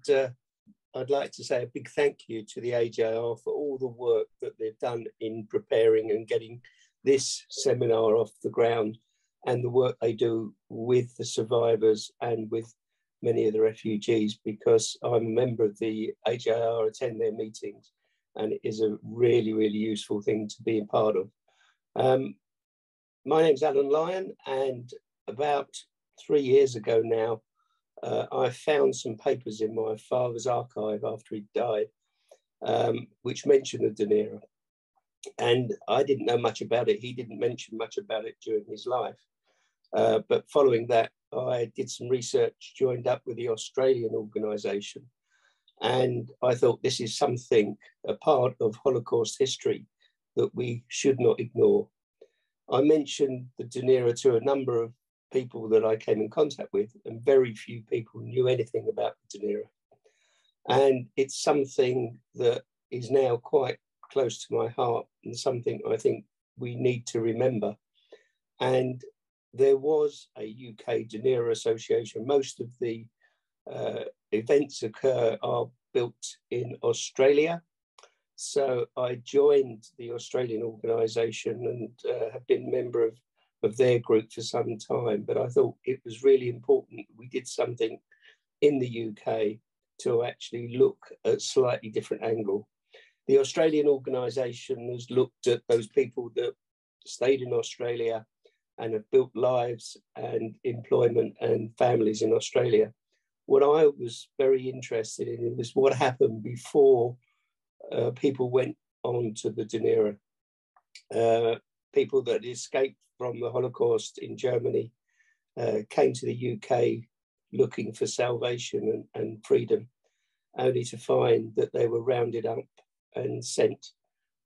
I'd like to say a big thank you to the AJR for all the work that they've done in preparing and getting this seminar off the ground, and the work they do with the survivors and with many of the refugees, because I'm a member of the AJR, attend their meetings, and it is a really, really useful thing to be a part of. My name's Alan Lyon, and about 3 years ago now, I found some papers in my father's archive after he died, which mentioned the Dunera. And I didn't know much about it. He didn't mention much about it during his life. But following that, I did some research, joined up with the Australian organisation. And I thought this is something, a part of Holocaust history that we should not ignore. I mentioned the Dunera to a number of people that I came in contact with, and very few people knew anything about the Dunera. And it's something that is now quite close to my heart, and something I think we need to remember. And there was a UK Dunera Association. Most of the events are built in Australia. So I joined the Australian organisation and have been a member of their group for some time. But I thought it was really important we did something in the UK to actually look at a slightly different angle. The Australian organisation has looked at those people that stayed in Australia and have built lives and employment and families in Australia. What I was very interested in was what happened before people went on to the Dunera. People that escaped from the Holocaust in Germany came to the UK looking for salvation and freedom, only to find that they were rounded up and sent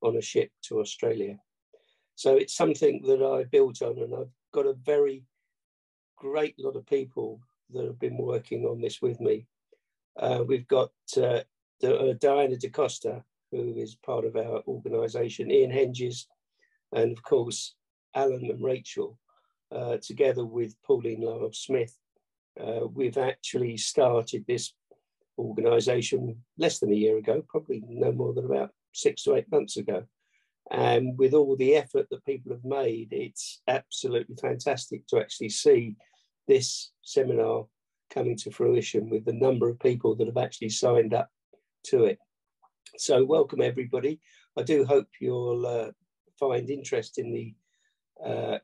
on a ship to Australia. So it's something that I built on, and I've got a very great lot of people that have been working on this with me. We've got Diana DaCosta, who is part of our organisation, Ian Henges, and of course, Alan and Rachel, together with Pauline Lyle-Smith. We've actually started this organisation less than a year ago, probably no more than about 6 to 8 months ago. And with all the effort that people have made, it's absolutely fantastic to actually see this seminar coming to fruition with the number of people that have actually signed up to it. So welcome everybody. I do hope you'll find interest in the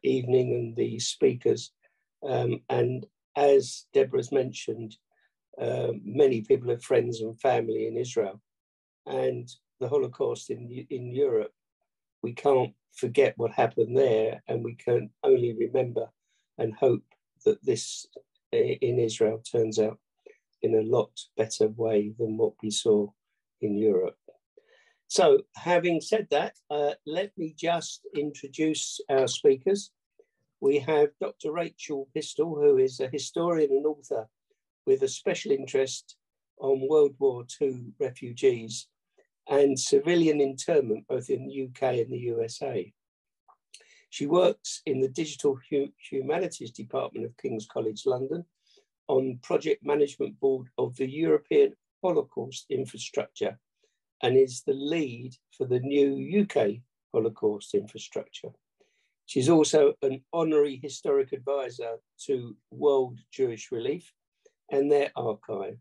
evening and the speakers. And as Deborah's mentioned, many people have friends and family in Israel, and the Holocaust in Europe. We can't forget what happened there, and we can only remember and hope that this in Israel turns out in a lot better way than what we saw in Europe. So having said that, let me just introduce our speakers. We have Dr. Rachel Pistol, who is a historian and author with a special interest on World War II refugees and civilian internment, both in the UK and the USA. She works in the Digital Humanities Department of King's College London on Project Management Board of the European Holocaust Infrastructure, and is the lead for the new UK Holocaust infrastructure. She's also an honorary historic advisor to World Jewish Relief and their archive,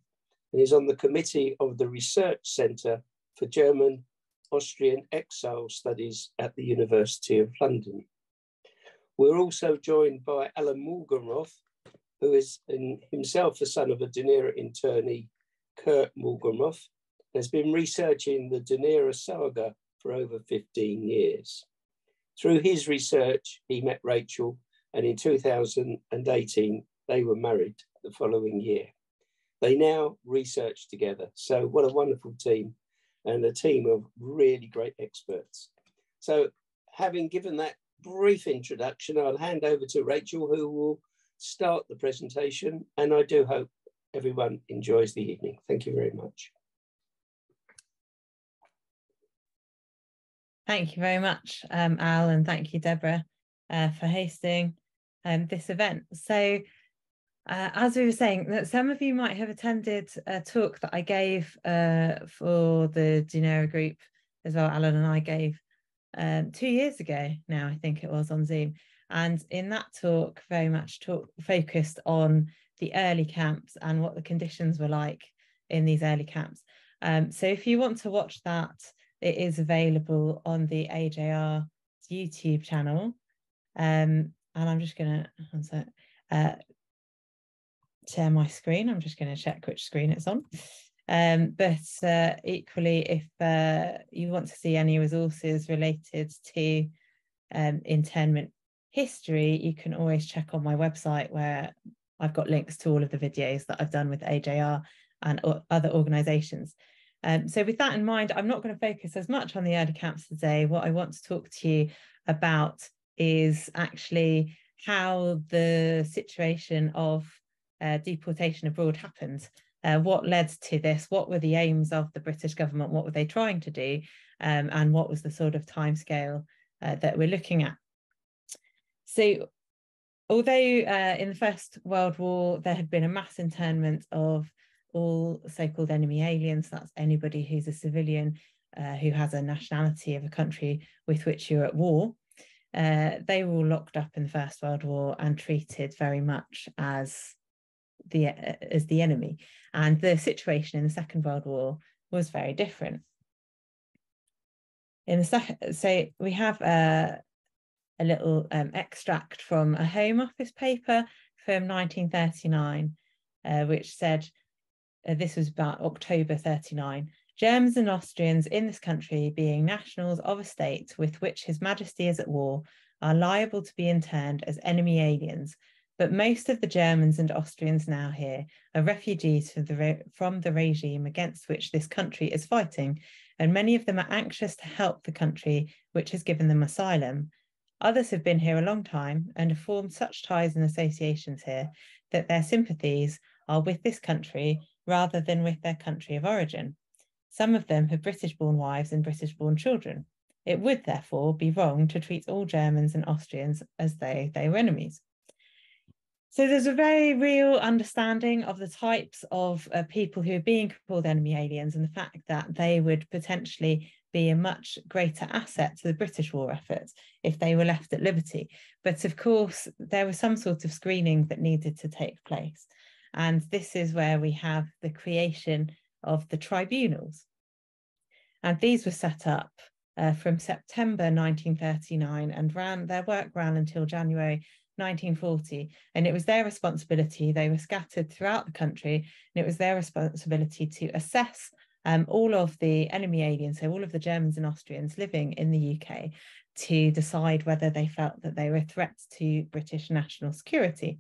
and is on the committee of the Research Centre for German Austrian Exile Studies at the University of London. We're also joined by Alan Morgenroth, who is himself the son of a Dunera internee, Kurt Morgenroth, has been researching the Dunera saga for over 15 years. Through his research, he met Rachel, and in 2018, they were married the following year. They now research together. So what a wonderful team, and a team of really great experts. So having given that brief introduction, I'll hand over to Rachel, who will start the presentation, and I do hope everyone enjoys the evening. Thank you very much. Thank you very much, Al, and thank you, Deborah, for hosting this event. So As we were saying, that some of you might have attended a talk that I gave for the Dunera group as well. Alan and I gave 2 years ago now, I think it was, on Zoom. And in that talk, very much focused on the early camps and what the conditions were like in these early camps. So if you want to watch that, it is available on the AJR YouTube channel. And I'm just going to share my screen. I'm just going to check which screen it's on. But equally, if you want to see any resources related to internment history, you can always check on my website, where I've got links to all of the videos that I've done with AJR and other organisations. So with that in mind, I'm not going to focus as much on the early camps today. What I want to talk to you about is actually how the situation of deportation abroad happened. What led to this? What were the aims of the British government? What were they trying to do? And what was the sort of timescale that we're looking at? So although in the First World War, there had been a mass internment of all so-called enemy aliens, that's anybody who's a civilian who has a nationality of a country with which you're at war, they were all locked up in the First World War and treated very much as the enemy. And the situation in the Second World War was very different. In the second, so we have a little extract from a Home Office paper from 1939, which said, this was about October 39, Germans and Austrians in this country, being nationals of a state with which His Majesty is at war, are liable to be interned as enemy aliens. But most of the Germans and Austrians now here are refugees from the regime against which this country is fighting, and many of them are anxious to help the country which has given them asylum. Others have been here a long time and have formed such ties and associations here that their sympathies are with this country rather than with their country of origin. Some of them have British-born wives and British-born children. It would, therefore, be wrong to treat all Germans and Austrians as though they were enemies. So there's a very real understanding of the types of people who are being called enemy aliens, and the fact that they would potentially be a much greater asset to the British war effort if they were left at liberty. But of course, there was some sort of screening that needed to take place. And this is where we have the creation of the tribunals. And these were set up from September 1939 and their work ran until January 1940. And it was their responsibility, they were scattered throughout the country, and it was their responsibility to assess all of the enemy aliens, so all of the Germans and Austrians living in the UK, to decide whether they felt that they were threats to British national security.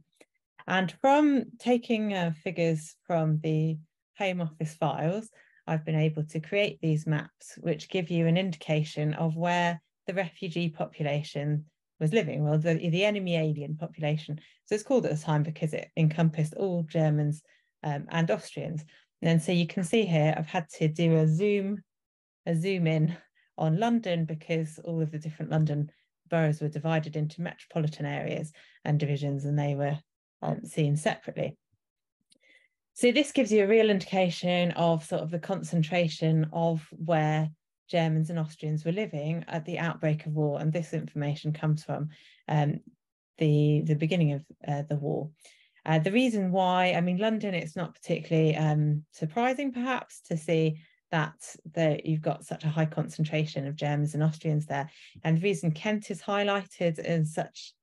And from taking figures from the Home Office files, I've been able to create these maps, which give you an indication of where the refugee population was living, well, the enemy alien population. So it's called at the time because it encompassed all Germans and Austrians. And so you can see here, I've had to do a zoom in on London because all of the different London boroughs were divided into metropolitan areas and divisions, and they were seen separately. So this gives you a real indication of sort of the concentration of where Germans and Austrians were living at the outbreak of war, and this information comes from the beginning of the war. The reason why, I mean, London, it's not particularly surprising perhaps to see that you've got such a high concentration of Germans and Austrians there. And the reason Kent is highlighted in such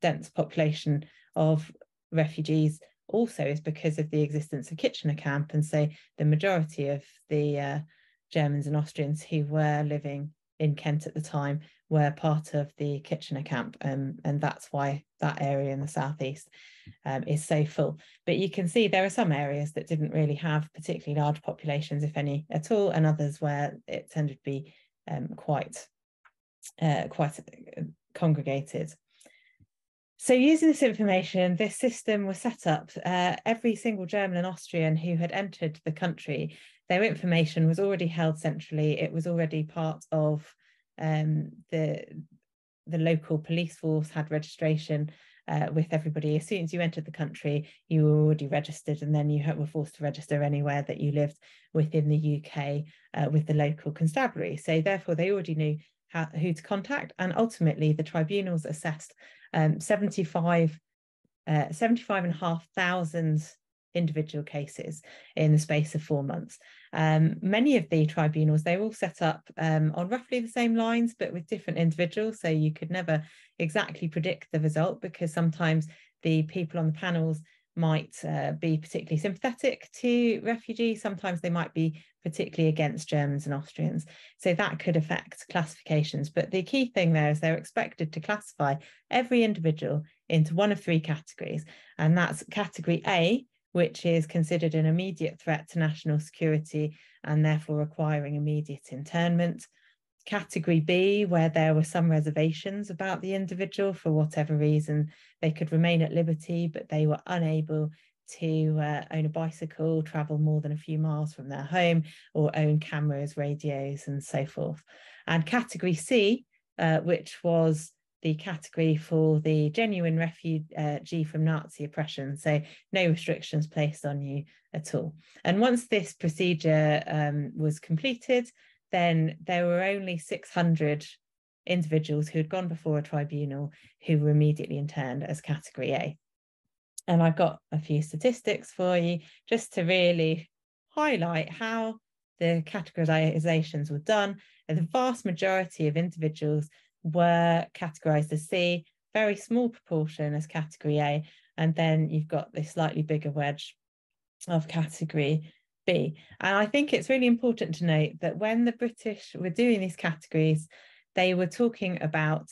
dense population of refugees also is because of the existence of Kitchener camp. And so the majority of the Germans and Austrians who were living in Kent at the time were part of the Kitchener camp, and that's why that area in the southeast is so full. But you can see there are some areas that didn't really have particularly large populations, if any at all, and others where it tended to be quite congregated. So using this information, this system was set up. Every single German and Austrian who had entered the country, their information was already held centrally. It was already part of the local police force, had registration, with everybody. As soon as you entered the country, you were already registered, and then you were forced to register anywhere that you lived within the UK with the local constabulary. So therefore, they already knew who to contact, and ultimately the tribunals assessed 75,500 individual cases in the space of 4 months. Many of the tribunals, they were all set up on roughly the same lines, but with different individuals. So you could never exactly predict the result, because sometimes the people on the panels might be particularly sympathetic to refugees. Sometimes they might be particularly against Germans and Austrians. So that could affect classifications. But the key thing there is they're expected to classify every individual into one of 3 categories. And that's category A, which is considered an immediate threat to national security and therefore requiring immediate internment. Category B, where there were some reservations about the individual for whatever reason. They could remain at liberty, but they were unable to own a bicycle, travel more than a few miles from their home, or own cameras, radios, and so forth. And category C, which was the category for the genuine refugee from Nazi oppression, so no restrictions placed on you at all. And once this procedure was completed, then there were only 600 individuals who had gone before a tribunal who were immediately interned as category A. And I've got a few statistics for you just to really highlight how the categorizations were done. And the vast majority of individuals were categorized as C, very small proportion as category A, and then you've got this slightly bigger wedge of category B. And I think it's really important to note that when the British were doing these categories, they were talking about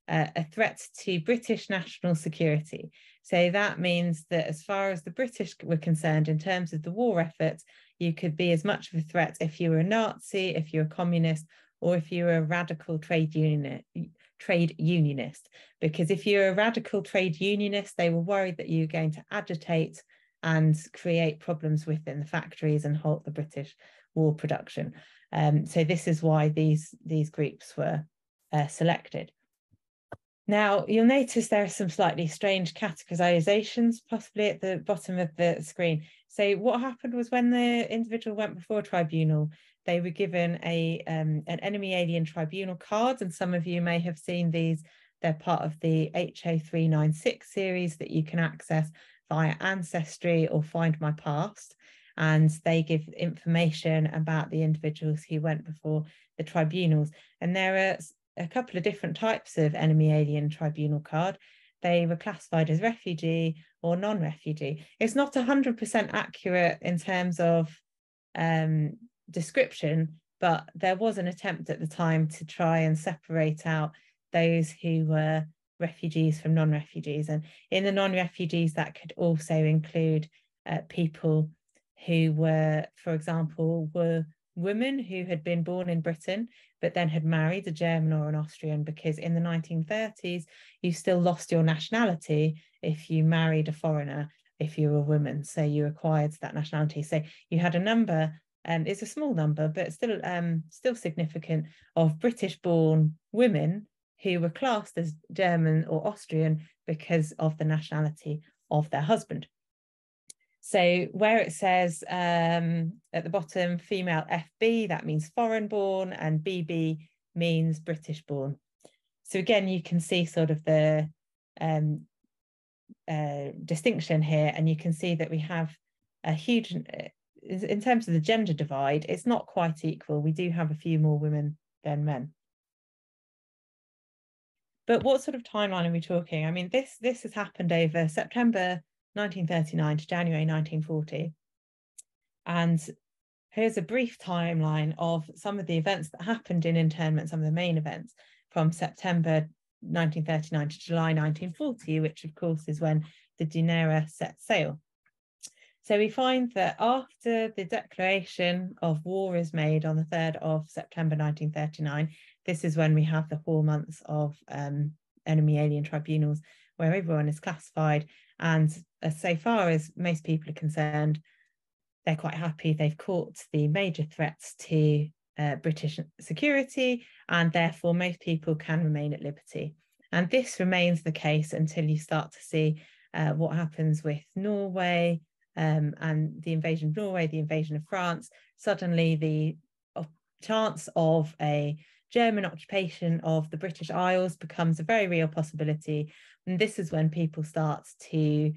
a threat to British national security. So that means that as far as the British were concerned, in terms of the war effort, you could be as much of a threat if you were a Nazi, if you're a communist, or if you're a radical trade unionist. Because if you're a radical trade unionist, they were worried that you were going to agitate and create problems within the factories and halt the British war production. So this is why these groups were selected. Now, you'll notice there are some slightly strange categorizations possibly at the bottom of the screen. So what happened was when the individual went before a tribunal, they were given an enemy alien tribunal card, and some of you may have seen these. They're part of the HO396 series that you can access via Ancestry or Find My Past, and they give information about the individuals who went before the tribunals. And there are a couple of different types of enemy alien tribunal card. They were classified as refugee or non-refugee. It's not 100% accurate in terms of description, but there was an attempt at the time to try and separate out those who were refugees from non-refugees. And in the non-refugees, that could also include people who were, for example, were women who had been born in Britain, but then had married a German or an Austrian, because in the 1930s, you still lost your nationality if you married a foreigner, if you were a woman. So you acquired that nationality. So you had a number, it's a small number, but still significant, of British-born women who were classed as German or Austrian because of the nationality of their husband. So where it says at the bottom, female FB, that means foreign born, and BB means British born. So again, you can see sort of the distinction here, and you can see that we have a huge, in terms of the gender divide, it's not quite equal. We do have a few more women than men. But what sort of timeline are we talking? I mean, this has happened over September 1939 to January 1940. And here's a brief timeline of some of the events that happened in internment, some of the main events from September 1939 to July 1940, which of course is when the Dunera set sail. So we find that after the declaration of war is made on the 3rd of September 1939, this is when we have the 4 months of enemy alien tribunals where everyone is classified. And so far as most people are concerned, they're quite happy. They've caught the major threats to British security, and therefore most people can remain at liberty. And this remains the case until you start to see what happens with Norway and the invasion of Norway, the invasion of France. Suddenly the chance of a German occupation of the British Isles becomes a very real possibility. And this is when people start to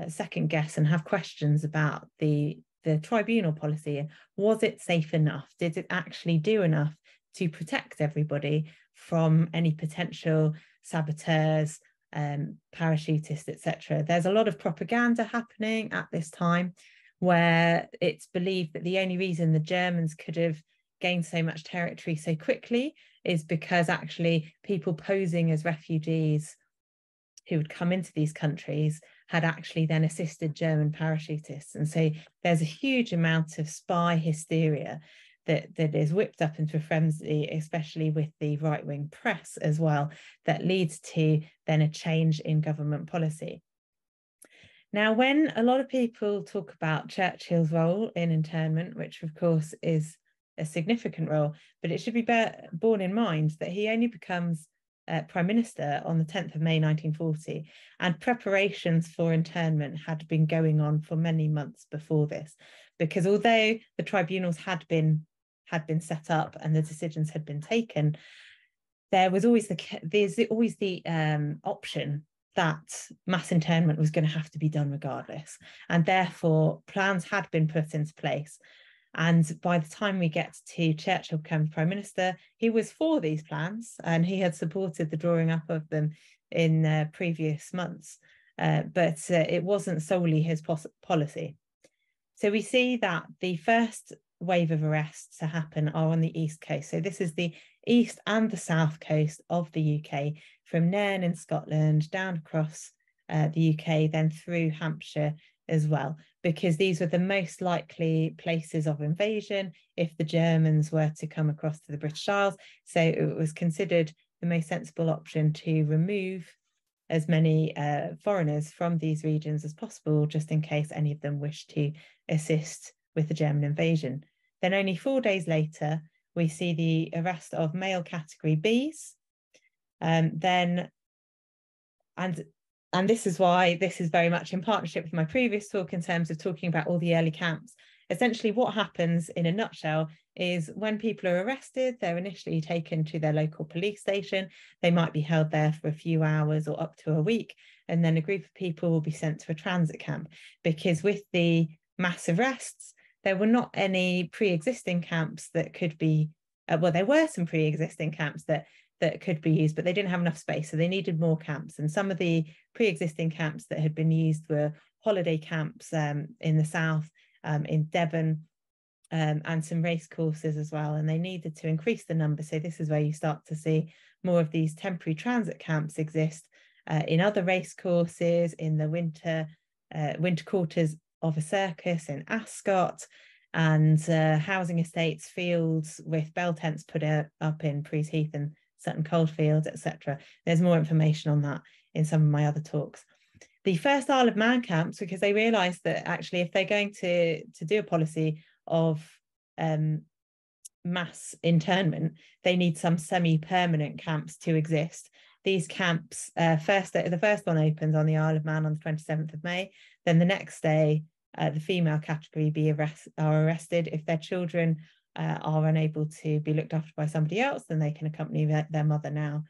second guess and have questions about the tribunal policy. And was it safe enough? Did it actually do enough to protect everybody from any potential saboteurs, parachutists, etc.? There's a lot of propaganda happening at this time where it's believed that the only reason the Germans could have gained so much territory so quickly is because actually people posing as refugees who would come into these countries had actually then assisted German parachutists. And so there's a huge amount of spy hysteria that is whipped up into a frenzy, especially with the right-wing press as well, that leads to then a change in government policy. Now, when a lot of people talk about Churchill's role in internment, which of course is a significant role, but it should be borne in mind that he only becomes Prime Minister on the 10th of May 1940, and preparations for internment had been going on for many months before this, because although the tribunals had been set up and the decisions had been taken, there's always the option that mass internment was going to have to be done regardless, and therefore plans had been put into place. And by the time we get to Churchill becoming Prime Minister, he was for these plans and he had supported the drawing up of them in previous months. But it wasn't solely his policy. So we see that the first wave of arrests to happen are on the East Coast. So this is the east and the south coast of the UK, from Nairn in Scotland down across the UK, then through Hampshire as well, because these were the most likely places of invasion if the Germans were to come across to the British Isles. So it was considered the most sensible option to remove as many foreigners from these regions as possible, just in case any of them wished to assist with the German invasion. Then only 4 days later, we see the arrest of male category Bs. And this is why this is very much in partnership with my previous talk in terms of talking about all the early camps. Essentially, what happens in a nutshell is when people are arrested, they're initially taken to their local police station. They might be held there for a few hours or up to a week, and then a group of people will be sent to a transit camp, because with the mass arrests, there were not any pre-existing camps that could be, well, there were some pre-existing camps that could be used, but they didn't have enough space, so they needed more camps. And some of the pre-existing camps that had been used were holiday camps in the south, in Devon, and some race courses as well, and they needed to increase the number. So this is where you start to see more of these temporary transit camps exist in other race courses, in the winter quarters of a circus in Ascot, and housing estates, fields with bell tents put up in Prees Heath and Sutton Coldfield, etc. There's more information on that in some of my other talks. The first Isle of Man camps, because they realised that actually if they're going to do a policy of mass internment, they need some semi-permanent camps to exist. These camps, the first one opens on the Isle of Man on the 27th of May. Then the next day, the female category B are arrested. If their children are unable to be looked after by somebody else, then they can accompany their mother now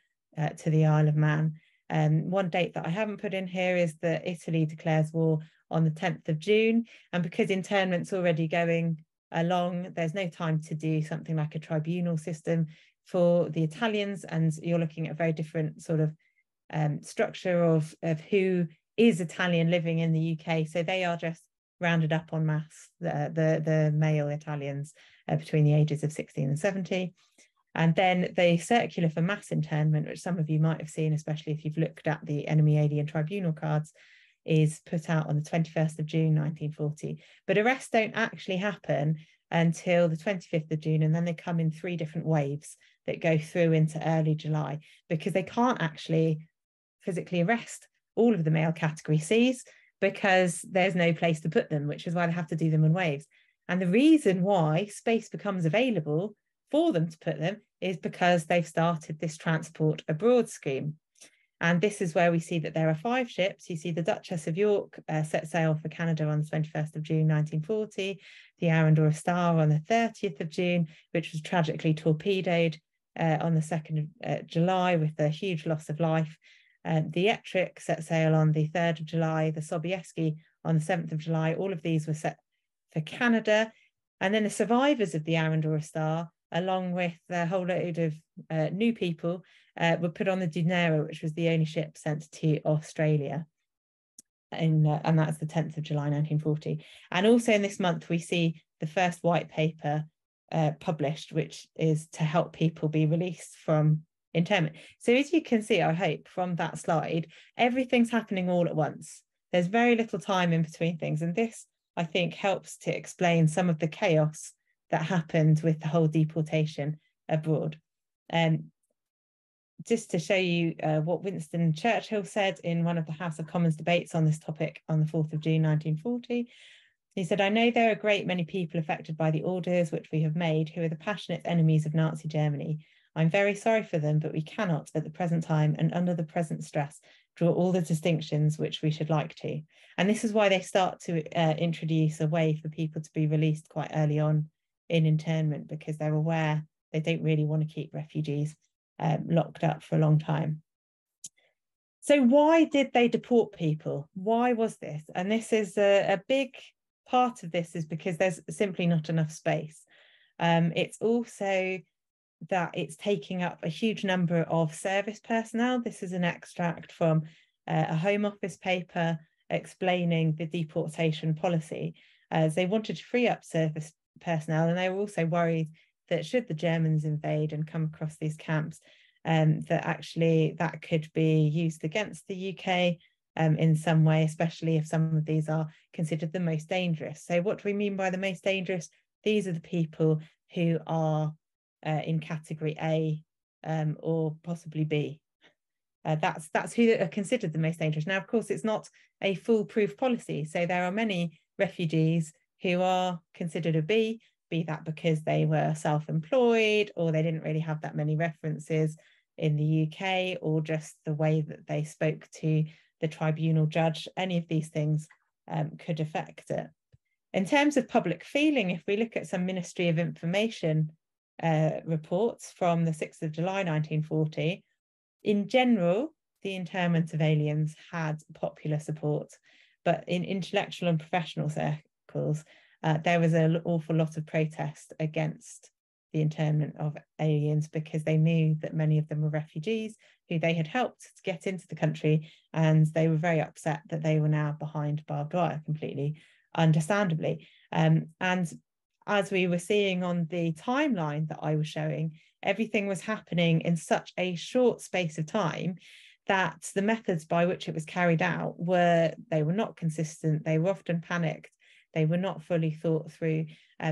to the Isle of Man. One date that I haven't put in here is that Italy declares war on the 10th of June. And because internment's already going along, there's no time to do something like a tribunal system for the Italians. And you're looking at a very different sort of structure of who is Italian living in the UK. So they are just rounded up en masse, the male Italians between the ages of 16 and 70. And then the circular for mass internment, which some of you might have seen, especially if you've looked at the enemy alien tribunal cards, is put out on the 21st of June 1940. But arrests don't actually happen until the 25th of June, and then they come in 3 different waves that go through into early July, because they can't actually physically arrest all of the male category Cs because there's no place to put them, which is why they have to do them in waves. And the reason why space becomes available for them to put them is because they've started this transport abroad scheme. And this is where we see that there are 5 ships. You see the Duchess of York set sail for Canada on the 21st of June 1940, the Arundel Star on the 30th of June, which was tragically torpedoed on the 2nd of July with a huge loss of life. The Ettrick set sail on the 3rd of July, the Sobieski on the 7th of July. All of these were set for Canada. And then the survivors of the Arundel Star, along with a whole load of new people, were put on the Dunera, which was the only ship sent to Australia. And that's the 10th of July 1940. And also in this month, we see the first white paper published, which is to help people be released from internment. So as you can see, I hope from that slide, everything's happening all at once. There's very little time in between things. And this, I think, helps to explain some of the chaos that happened with the whole deportation abroad. Just to show you what Winston Churchill said in one of the House of Commons debates on this topic on the 4th of June 1940. He said, "I know there are a great many people affected by the orders which we have made who are the passionate enemies of Nazi Germany. I'm very sorry for them, but we cannot at the present time and under the present stress draw all the distinctions which we should like to." And this is why they start to introduce a way for people to be released quite early on in internment, because they're aware they don't really want to keep refugees locked up for a long time. So why did they deport people? Why was this? And this is a big part of this is because there's simply not enough space. It's also that it's taking up a huge number of service personnel. This is an extract from a Home Office paper explaining the deportation policy. They wanted to free up service personnel, and they were also worried that should the Germans invade and come across these camps, that actually that could be used against the UK in some way, especially if some of these are considered the most dangerous. So what do we mean by the most dangerous? These are the people who are in category A or possibly B. That's who are considered the most dangerous. Now, of course, it's not a foolproof policy. So there are many refugees who are considered a B, be that because they were self-employed or they didn't really have that many references in the UK, or just the way that they spoke to the tribunal judge. Any of these things could affect it. In terms of public feeling, if we look at some Ministry of Information reports from the 6th of July 1940, in general, the internment of aliens had popular support, but in intellectual and professional circles, there was an awful lot of protest against the internment of aliens, because they knew that many of them were refugees who they had helped to get into the country, and they were very upset that they were now behind barbed wire, completely understandably. And as we were seeing on the timeline that I was showing, everything was happening in such a short space of time that the methods by which it was carried out were not consistent. They were often panicked. They were not fully thought through.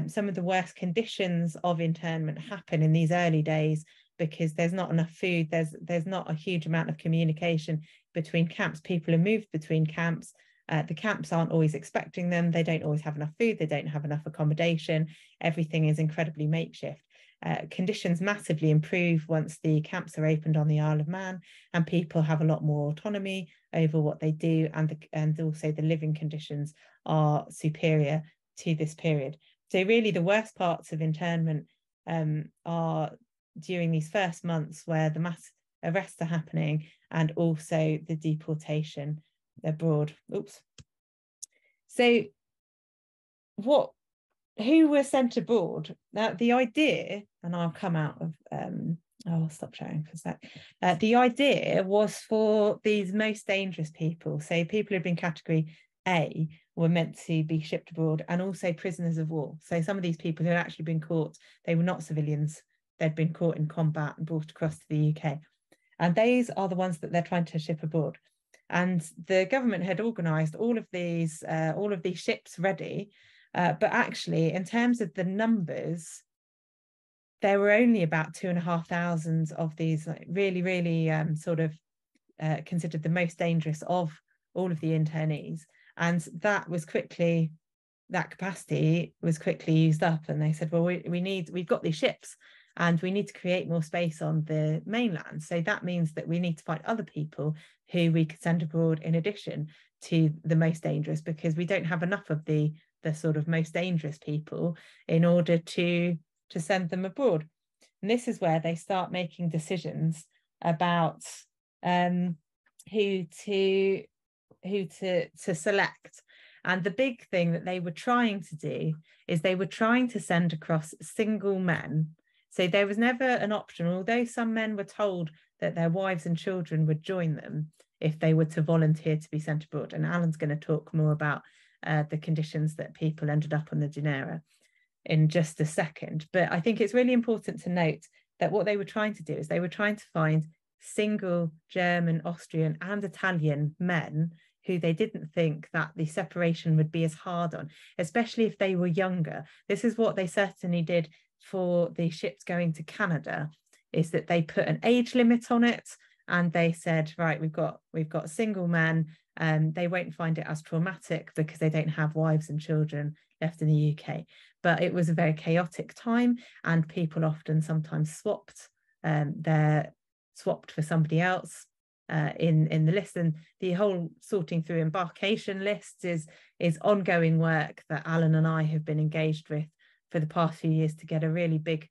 Some of the worst conditions of internment happen in these early days because there's not enough food. There's not a huge amount of communication between camps. People are moved between camps. The camps aren't always expecting them. They don't always have enough food. They don't have enough accommodation. Everything is incredibly makeshift. Conditions massively improve once the camps are opened on the Isle of Man, and people have a lot more autonomy over what they do, and also the living conditions are superior to this period. So really the worst parts of internment are during these first months where the mass arrests are happening, and also the deportation abroad. Oops. So who were sent abroad? Now, the idea, and I'll come out of, I'll stop sharing for a sec. The idea was for these most dangerous people, so people who've been category A, were meant to be shipped abroad, and also prisoners of war. So some of these people who had actually been caught, they were not civilians, they'd been caught in combat and brought across to the UK. And these are the ones that they're trying to ship abroad. And the government had organised all of these ships ready, but actually, in terms of the numbers, there were only about 2,500 of these really, really considered the most dangerous of all of the internees. And that capacity was quickly used up. And they said, well, we've got these ships, and we need to create more space on the mainland. So that means that we need to find other people who we could send abroad in addition to the most dangerous, because we don't have enough of the sort of most dangerous people in order to send them abroad. And this is where they start making decisions about who to select. And the big thing that they were trying to do is they were trying to send across single men. So there was never an option, although some men were told that their wives and children would join them if they were to volunteer to be sent abroad. And Alan's going to talk more about the conditions that people ended up on the Dunera in just a second. But I think it's really important to note that what they were trying to do is they were trying to find single German, Austrian and Italian men who they didn't think that the separation would be as hard on, especially if they were younger. This is what they certainly did for the ships going to Canada, is that they put an age limit on it, and they said, right, we've got single men, and they won't find it as traumatic because they don't have wives and children left in the UK. But it was a very chaotic time, and people often sometimes swapped for somebody else in the list. And the whole sorting through embarkation lists is ongoing work that Alan and I have been engaged with for the past few years to get a really big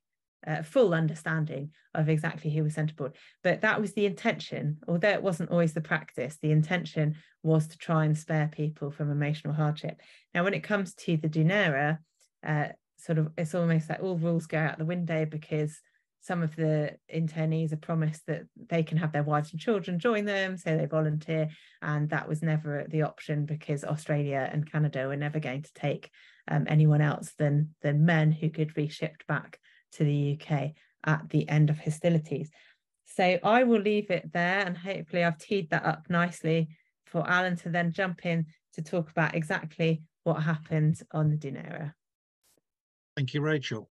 full understanding of exactly who was sent aboard. But that was the intention, although it wasn't always the practice. The intention was to try and spare people from emotional hardship. Now, when it comes to the Dunera, it's almost like all rules go out the window, because some of the internees are promised that they can have their wives and children join them, so they volunteer, and that was never the option, because Australia and Canada were never going to take anyone else than men who could be shipped back to the UK at the end of hostilities. So I will leave it there, and hopefully I've teed that up nicely for Alan to then jump in to talk about exactly what happened on the Dunera. Thank you, Rachel.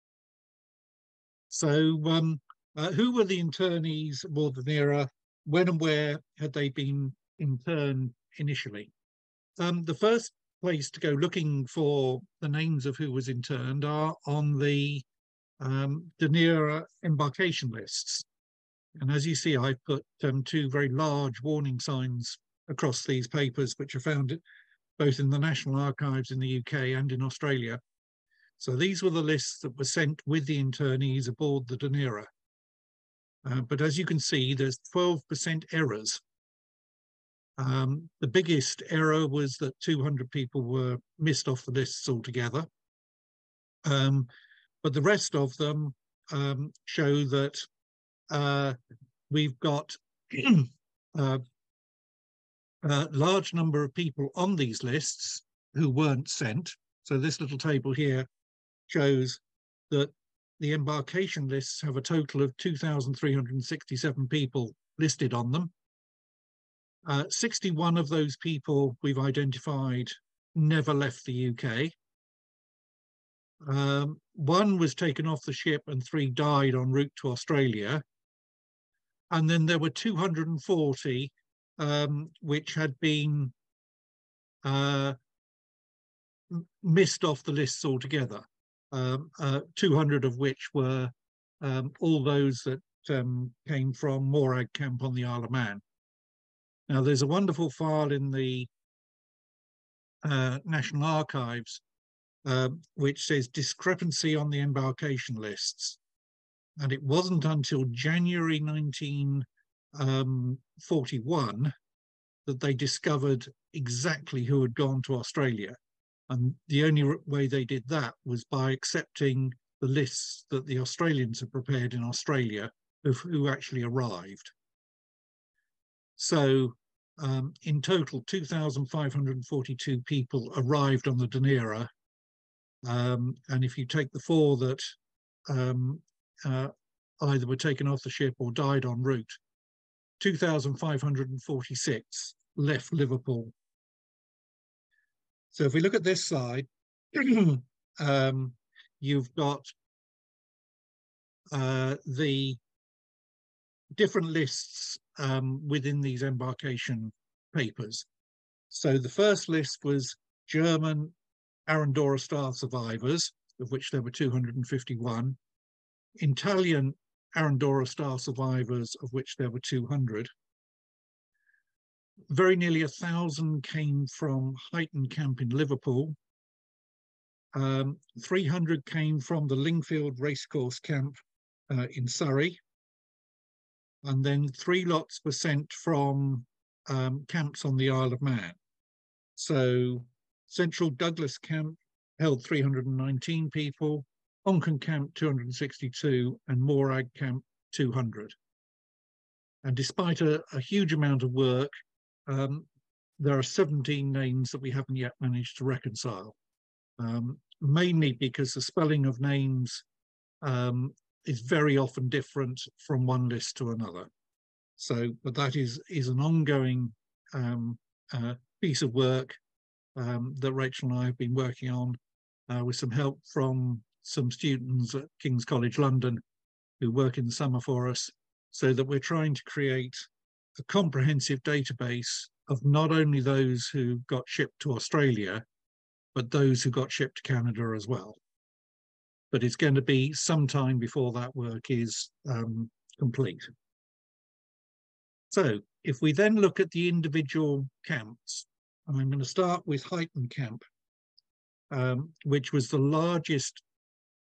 So who were the internees aboard the Dunera? When and where had they been interned initially? The first place to go looking for the names of who was interned are on the Dunera embarkation lists. And as you see, I've put two very large warning signs across these papers, which are found both in the National Archives in the UK and in Australia. So these were the lists that were sent with the internees aboard the Dunera. But as you can see, there's 12% errors. The biggest error was that 200 people were missed off the lists altogether. But the rest of them show that we've got a large number of people on these lists who weren't sent. So this little table here shows that the embarkation lists have a total of 2,367 people listed on them. 61 of those people we've identified never left the UK. One was taken off the ship and 3 died en route to Australia. And then there were 240 which had been missed off the lists altogether. 200 of which were all those that came from Morag Camp on the Isle of Man. Now, there's a wonderful file in the National Archives which says discrepancy on the embarkation lists. And it wasn't until January 1941 that they discovered exactly who had gone to Australia. And the only way they did that was by accepting the lists that the Australians had prepared in Australia of who actually arrived. So in total, 2,542 people arrived on the Dunera. And if you take the 4 that either were taken off the ship or died en route, 2,546 left Liverpool. So if we look at this side, you've got the different lists within these embarkation papers. So the first list was German Arandora Star survivors, of which there were 251. Italian Arandora Star survivors, of which there were 200. Very nearly 1,000 came from Huyton camp in Liverpool. 300 came from the Lingfield Racecourse camp in Surrey. And then 3 lots were sent from camps on the Isle of Man. So Central Douglas camp held 319 people, Onken camp 262, and Morag camp 200. And despite a huge amount of work, there are 17 names that we haven't yet managed to reconcile, mainly because the spelling of names is very often different from one list to another. So, but that is an ongoing piece of work that Rachel and I have been working on with some help from some students at King's College London who work in the summer for us, so that we're trying to create a comprehensive database of not only those who got shipped to Australia, but those who got shipped to Canada as well. But it's going to be some time before that work is complete. So if we then look at the individual camps, and I'm going to start with Huyton camp, which was the largest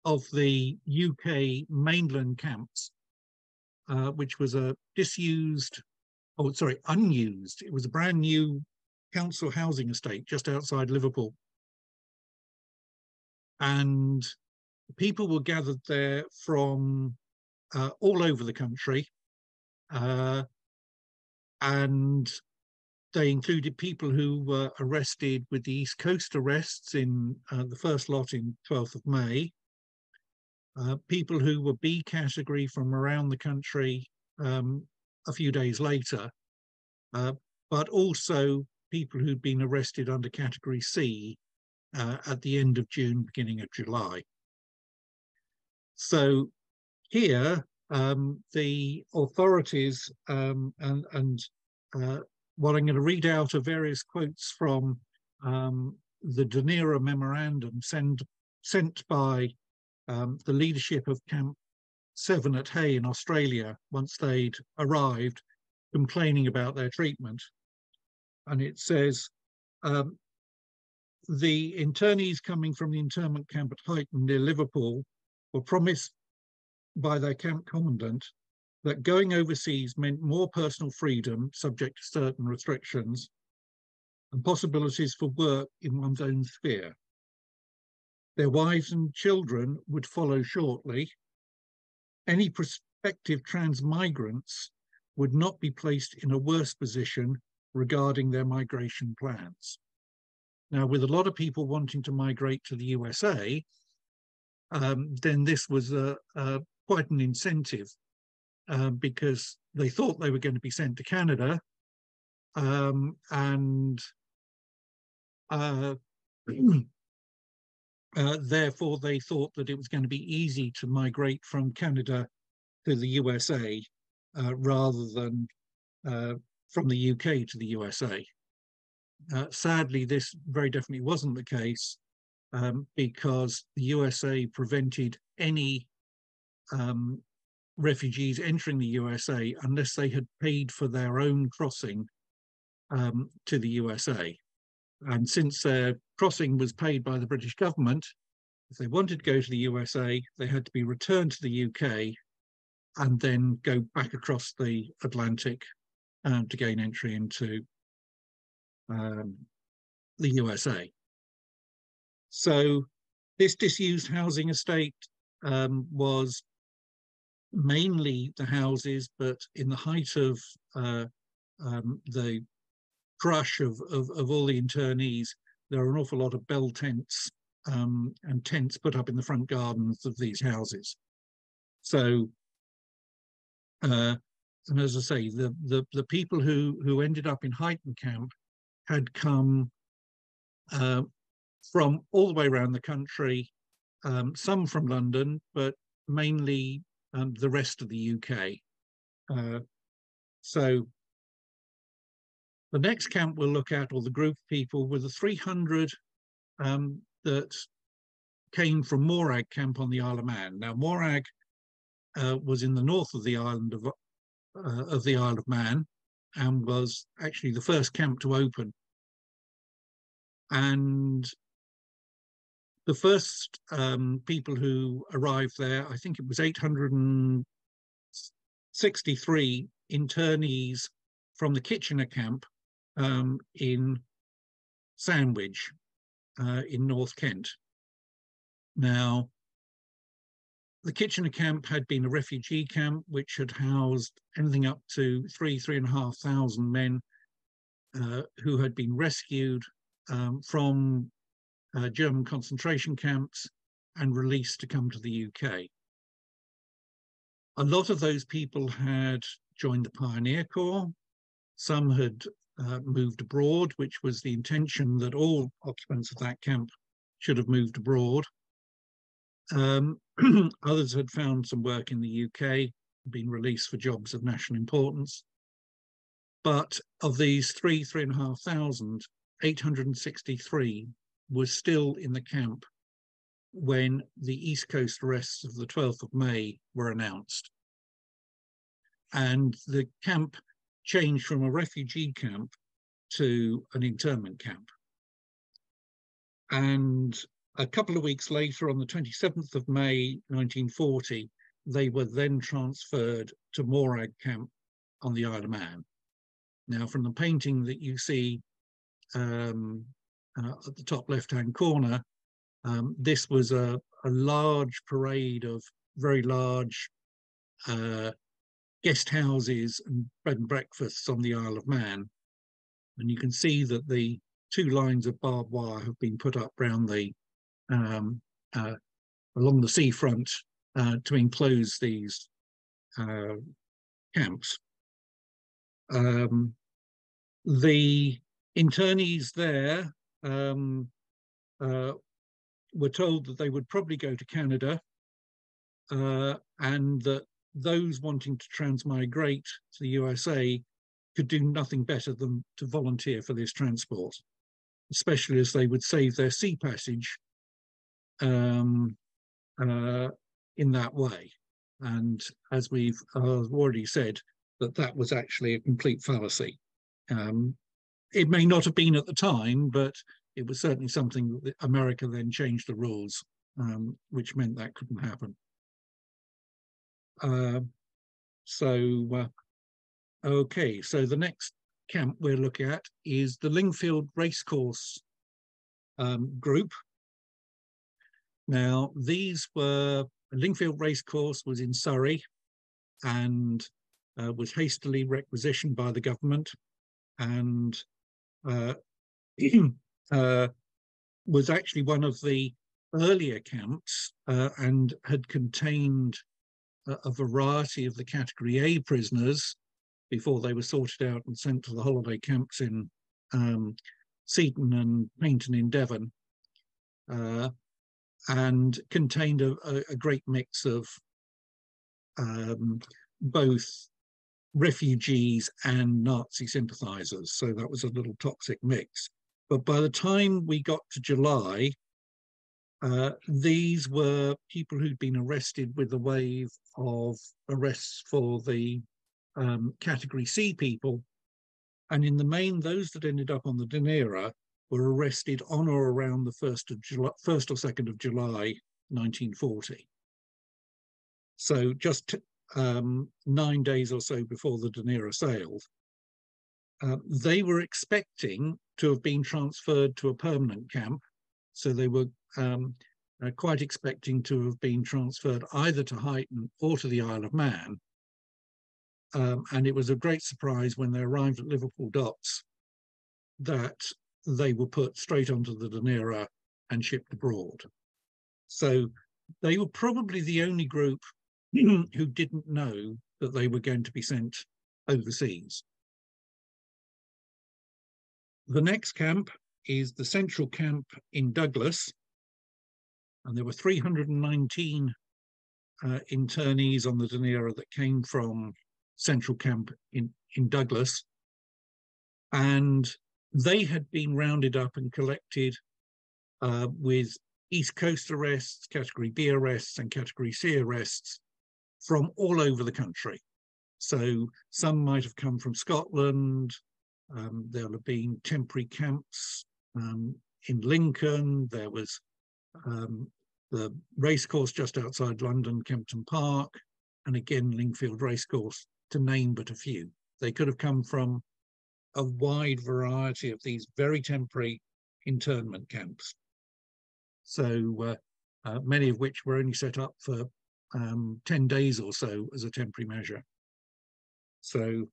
of the UK mainland camps, which was a unused. It was a brand new council housing estate just outside Liverpool. And people were gathered there from all over the country. And they included people who were arrested with the East Coast arrests in the first lot in 12th of May, people who were B category from around the country a few days later, but also people who'd been arrested under category C at the end of June, beginning of July. So here, the authorities, and what I'm going to read out are various quotes from the Dunera memorandum sent by the leadership of Camp 7 at Hay in Australia once they'd arrived, complaining about their treatment. And it says, the internees coming from the internment camp at Huyton near Liverpool were promised by their camp commandant that going overseas meant more personal freedom, subject to certain restrictions, and possibilities for work in one's own sphere. Their wives and children would follow shortly. Any prospective trans-migrants would not be placed in a worse position regarding their migration plans. Now, with a lot of people wanting to migrate to the USA, then this was quite an incentive because they thought they were going to be sent to Canada, and therefore they thought that it was going to be easy to migrate from Canada to the USA rather than from the UK to the USA. Sadly, this very definitely wasn't the case because the USA prevented any refugees entering the USA unless they had paid for their own crossing to the USA. And since their crossing was paid by the British government, if they wanted to go to the USA, they had to be returned to the UK and then go back across the Atlantic to gain entry into the USA. So this disused housing estate was mainly the houses, but in the height of the crush of all the internees, there are an awful lot of bell tents and tents put up in the front gardens of these houses. So, and as I say, the people who ended up in Huyton camp had come from all the way around the country, some from London, but mainly the rest of the UK. So the next camp we'll look at, or the group of people, were the 300 that came from Morag camp on the Isle of Man. Now, Morag was in the north of the island of the Isle of Man, and was actually the first camp to open. And the first people who arrived there, I think it was 863 internees from the Kitchener camp in Sandwich in North Kent. Now, the Kitchener camp had been a refugee camp which had housed anything up to 3,500 men who had been rescued from German concentration camps and released to come to the UK. A lot of those people had joined the Pioneer Corps. Some had moved abroad, which was the intention that all occupants of that camp should have moved abroad. Others had found some work in the UK, been released for jobs of national importance. But of these 3,500, 863 were still in the camp when the East Coast arrests of the 12th of May were announced. And the camp changed from a refugee camp to an internment camp. And a couple of weeks later, on the 27th of May 1940, they were then transferred to Morag camp on the Isle of Man. Now, from the painting that you see at the top left-hand corner, this was a large parade of very large guest houses and bed and breakfasts on the Isle of Man. And you can see that the 2 lines of barbed wire have been put up round the along the seafront to enclose these camps. The internees there were told that they would probably go to Canada, and that those wanting to transmigrate to the USA could do nothing better than to volunteer for this transport, especially as they would save their sea passage in that way. And as we've already said, that was actually a complete fallacy. It may not have been at the time, but it was certainly something that America then changed the rules, which meant that couldn't happen. Okay, so the next camp we're looking at is the Lingfield Racecourse group. Now, Lingfield Racecourse was in Surrey and was hastily requisitioned by the government, and was actually one of the earlier camps and had contained a variety of the Category A prisoners before they were sorted out and sent to the holiday camps in Seaton and Paynton in Devon, and contained a great mix of both refugees and Nazi sympathisers. So that was a little toxic mix. But by the time we got to July, these were people who'd been arrested with a wave of arrests for the Category C people. And in the main, those that ended up on the Dunera were arrested on or around the 1st or 2nd of July, 1940. So just 9 days or so before the Dunera sailed. They were expecting to have been transferred to a permanent camp. So they were quite expecting to have been transferred either to Huyton or to the Isle of Man. And it was a great surprise when they arrived at Liverpool docks that they were put straight onto the Dunera and shipped abroad. So they were probably the only group who didn't know that they were going to be sent overseas. The next camp is the Central Camp in Douglas, and there were 319 internees on the Dunera that came from Central Camp in Douglas, and they had been rounded up and collected with East Coast arrests, Category B arrests, and Category C arrests from all over the country. So some might have come from Scotland. There'll have been temporary camps in Lincoln. There was the racecourse just outside London, Kempton Park, and again Lingfield Racecourse, to name but a few. They could have come from a wide variety of these very temporary internment camps. So many of which were only set up for 10 days or so as a temporary measure. So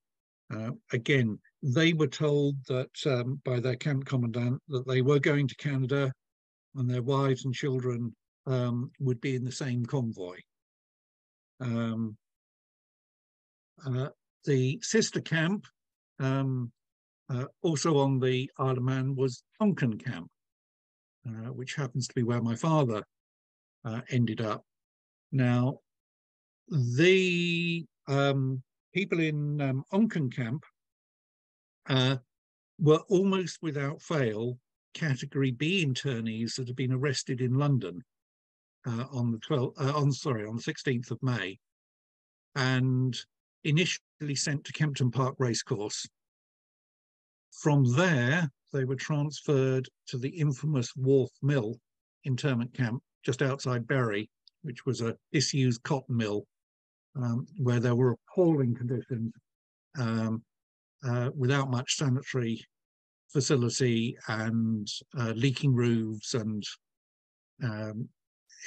again, they were told that by their camp commandant that they were going to Canada, and their wives and children would be in the same convoy. The sister camp, also on the Isle of Man, was Onken camp, which happens to be where my father ended up. Now, the people in Onken camp were almost without fail Category B internees that had been arrested in London on the 16th of May, and initially sent to Kempton Park Racecourse. From there, they were transferred to the infamous Wharf Mill internment camp just outside Bury, which was a disused cotton mill, where there were appalling conditions, without much sanitary facility and leaking roofs, and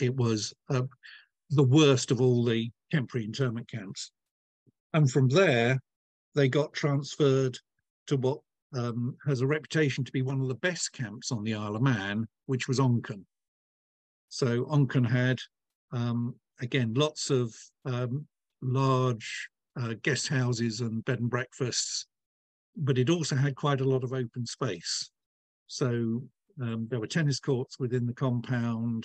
it was the worst of all the temporary internment camps. And from there, they got transferred to what has a reputation to be one of the best camps on the Isle of Man, which was Onken. So Onken had, again, lots of large guest houses and bed and breakfasts, but it also had quite a lot of open space. So there were tennis courts within the compound.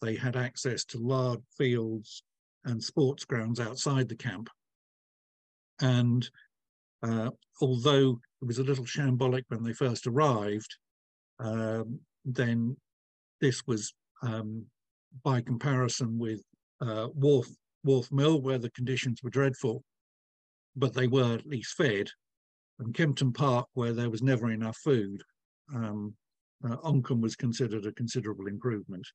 They had access to large fields and sports grounds outside the camp. And although it was a little shambolic when they first arrived, then this was, by comparison with Wharf Mill, where the conditions were dreadful, but they were at least fed, and Kempton Park, where there was never enough food. Onken was considered a considerable improvement.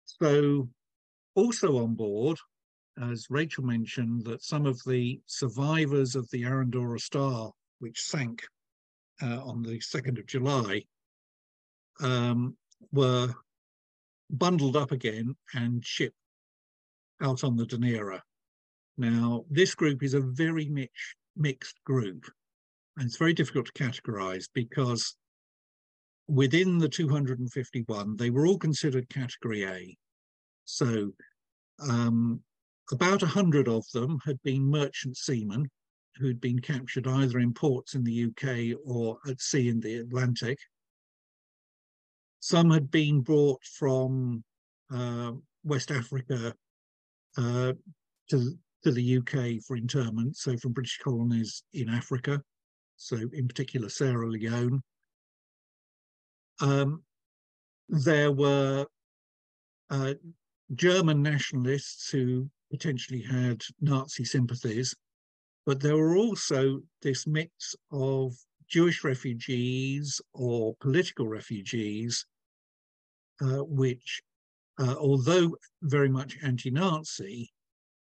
So also on board, as Rachel mentioned, that some of the survivors of the Arandora Star, which sank on the 2nd of July, were bundled up again and shipped out on the Dunera. Now, this group is a very mixed group, and it's very difficult to categorise because within the 251, they were all considered Category A. So about 100 of them had been merchant seamen who'd been captured either in ports in the UK or at sea in the Atlantic. Some had been brought from West Africa to the UK for internment, so from British colonies in Africa, so in particular Sierra Leone. There were German nationalists who potentially had Nazi sympathies, but there were also this mix of Jewish refugees or political refugees, which, although very much anti-Nazi,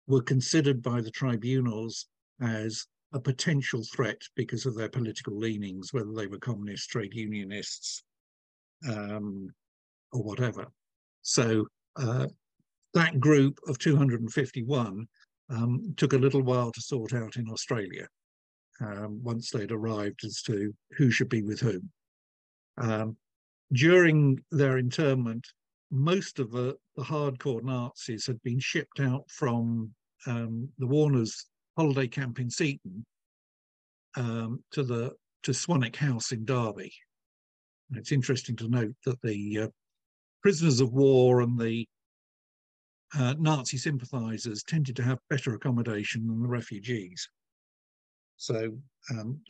were considered by the tribunals as a potential threat because of their political leanings, whether they were communists, trade unionists, or whatever. So that group of 251 took a little while to sort out in Australia once they'd arrived as to who should be with whom. During their internment, most of the hardcore Nazis had been shipped out from the Warners holiday camp in Seaton to Swanwick House in Derby. And it's interesting to note that the prisoners of war and the Nazi sympathisers tended to have better accommodation than the refugees. So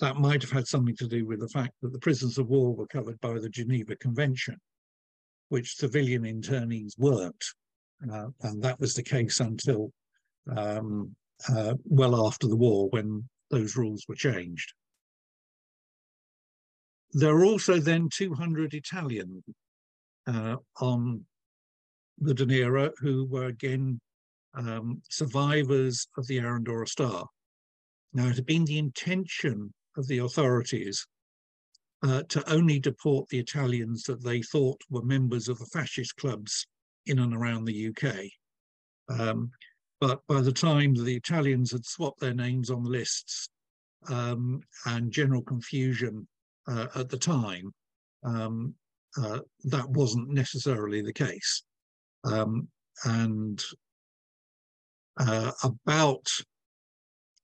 that might have had something to do with the fact that the prisoners of war were covered by the Geneva Convention, which civilian internees weren't. and that was the case until well after the war, when those rules were changed. There were also then 200 Italians on the Dunera who were again survivors of the Arandora Star. Now, it had been the intention of the authorities to only deport the Italians that they thought were members of the fascist clubs in and around the UK. But by the time the Italians had swapped their names on lists and general confusion at the time, that wasn't necessarily the case. And about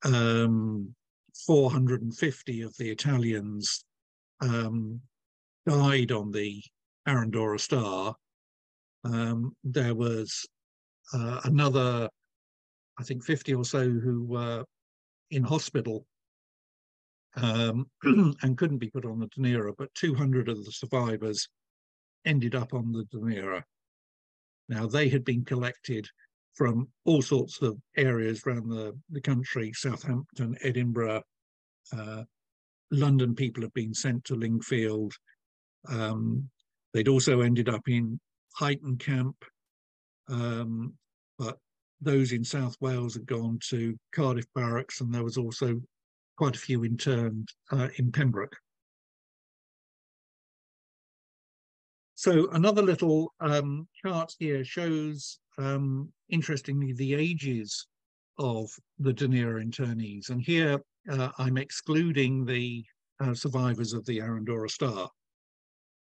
450 of the Italians died on the Arandora Star. There was another, I think, 50 or so who were in hospital and couldn't be put on the Dunera, but 200 of the survivors ended up on the Dunera. Now, they had been collected from all sorts of areas around the country: Southampton, Edinburgh, London. People have been sent to Lingfield. They'd also ended up in Huyton Camp, but those in South Wales had gone to Cardiff Barracks, and there was also quite a few interned in Pembroke. So another little chart here shows, interestingly, the ages of the Dunera internees. And here I'm excluding the survivors of the Arandora Star.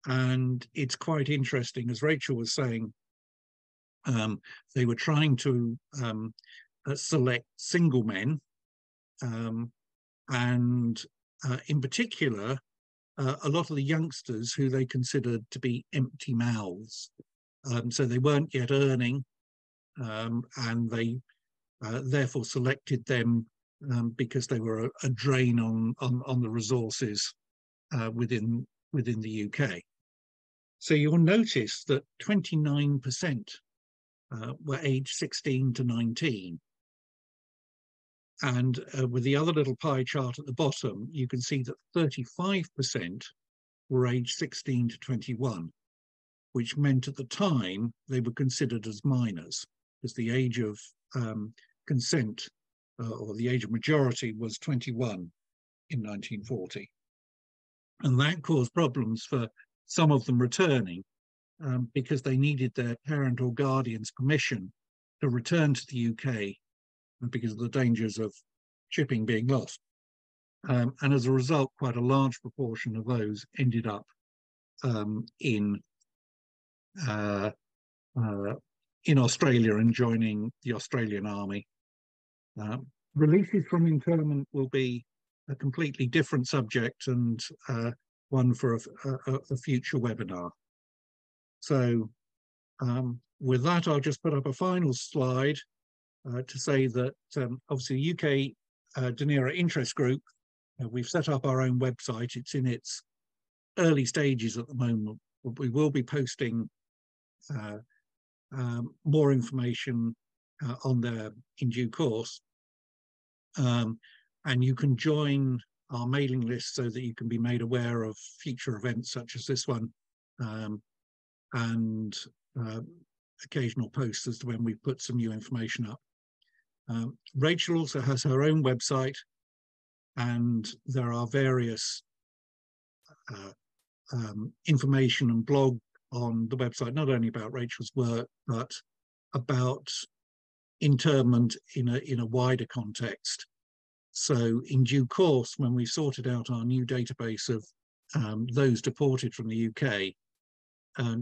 And it's quite interesting, as Rachel was saying, they were trying to select single men, and in particular, a lot of the youngsters who they considered to be empty mouths. So they weren't yet earning, and they therefore selected them because they were a drain on the resources within the UK. So you'll notice that 29% were aged 16 to 19. And with the other little pie chart at the bottom, you can see that 35% were aged 16 to 21, which meant at the time they were considered as minors, because the age of consent or the age of majority was 21 in 1940. And that caused problems for some of them returning because they needed their parent or guardian's permission to return to the UK because of the dangers of shipping being lost. And as a result, quite a large proportion of those ended up in Australia and joining the Australian Army. Releases from internment will be a completely different subject and one for a future webinar. So with that, I'll just put up a final slide to say that obviously UK Dunera Interest Group, we've set up our own website. It's in its early stages at the moment, but we will be posting more information on there in due course. And you can join our mailing list so that you can be made aware of future events such as this one, and occasional posts as to when we put some new information up. Rachel also has her own website, and there are various information and blog on the website, not only about Rachel's work, but about internment in a wider context. So in due course, when we sorted out our new database of those deported from the UK,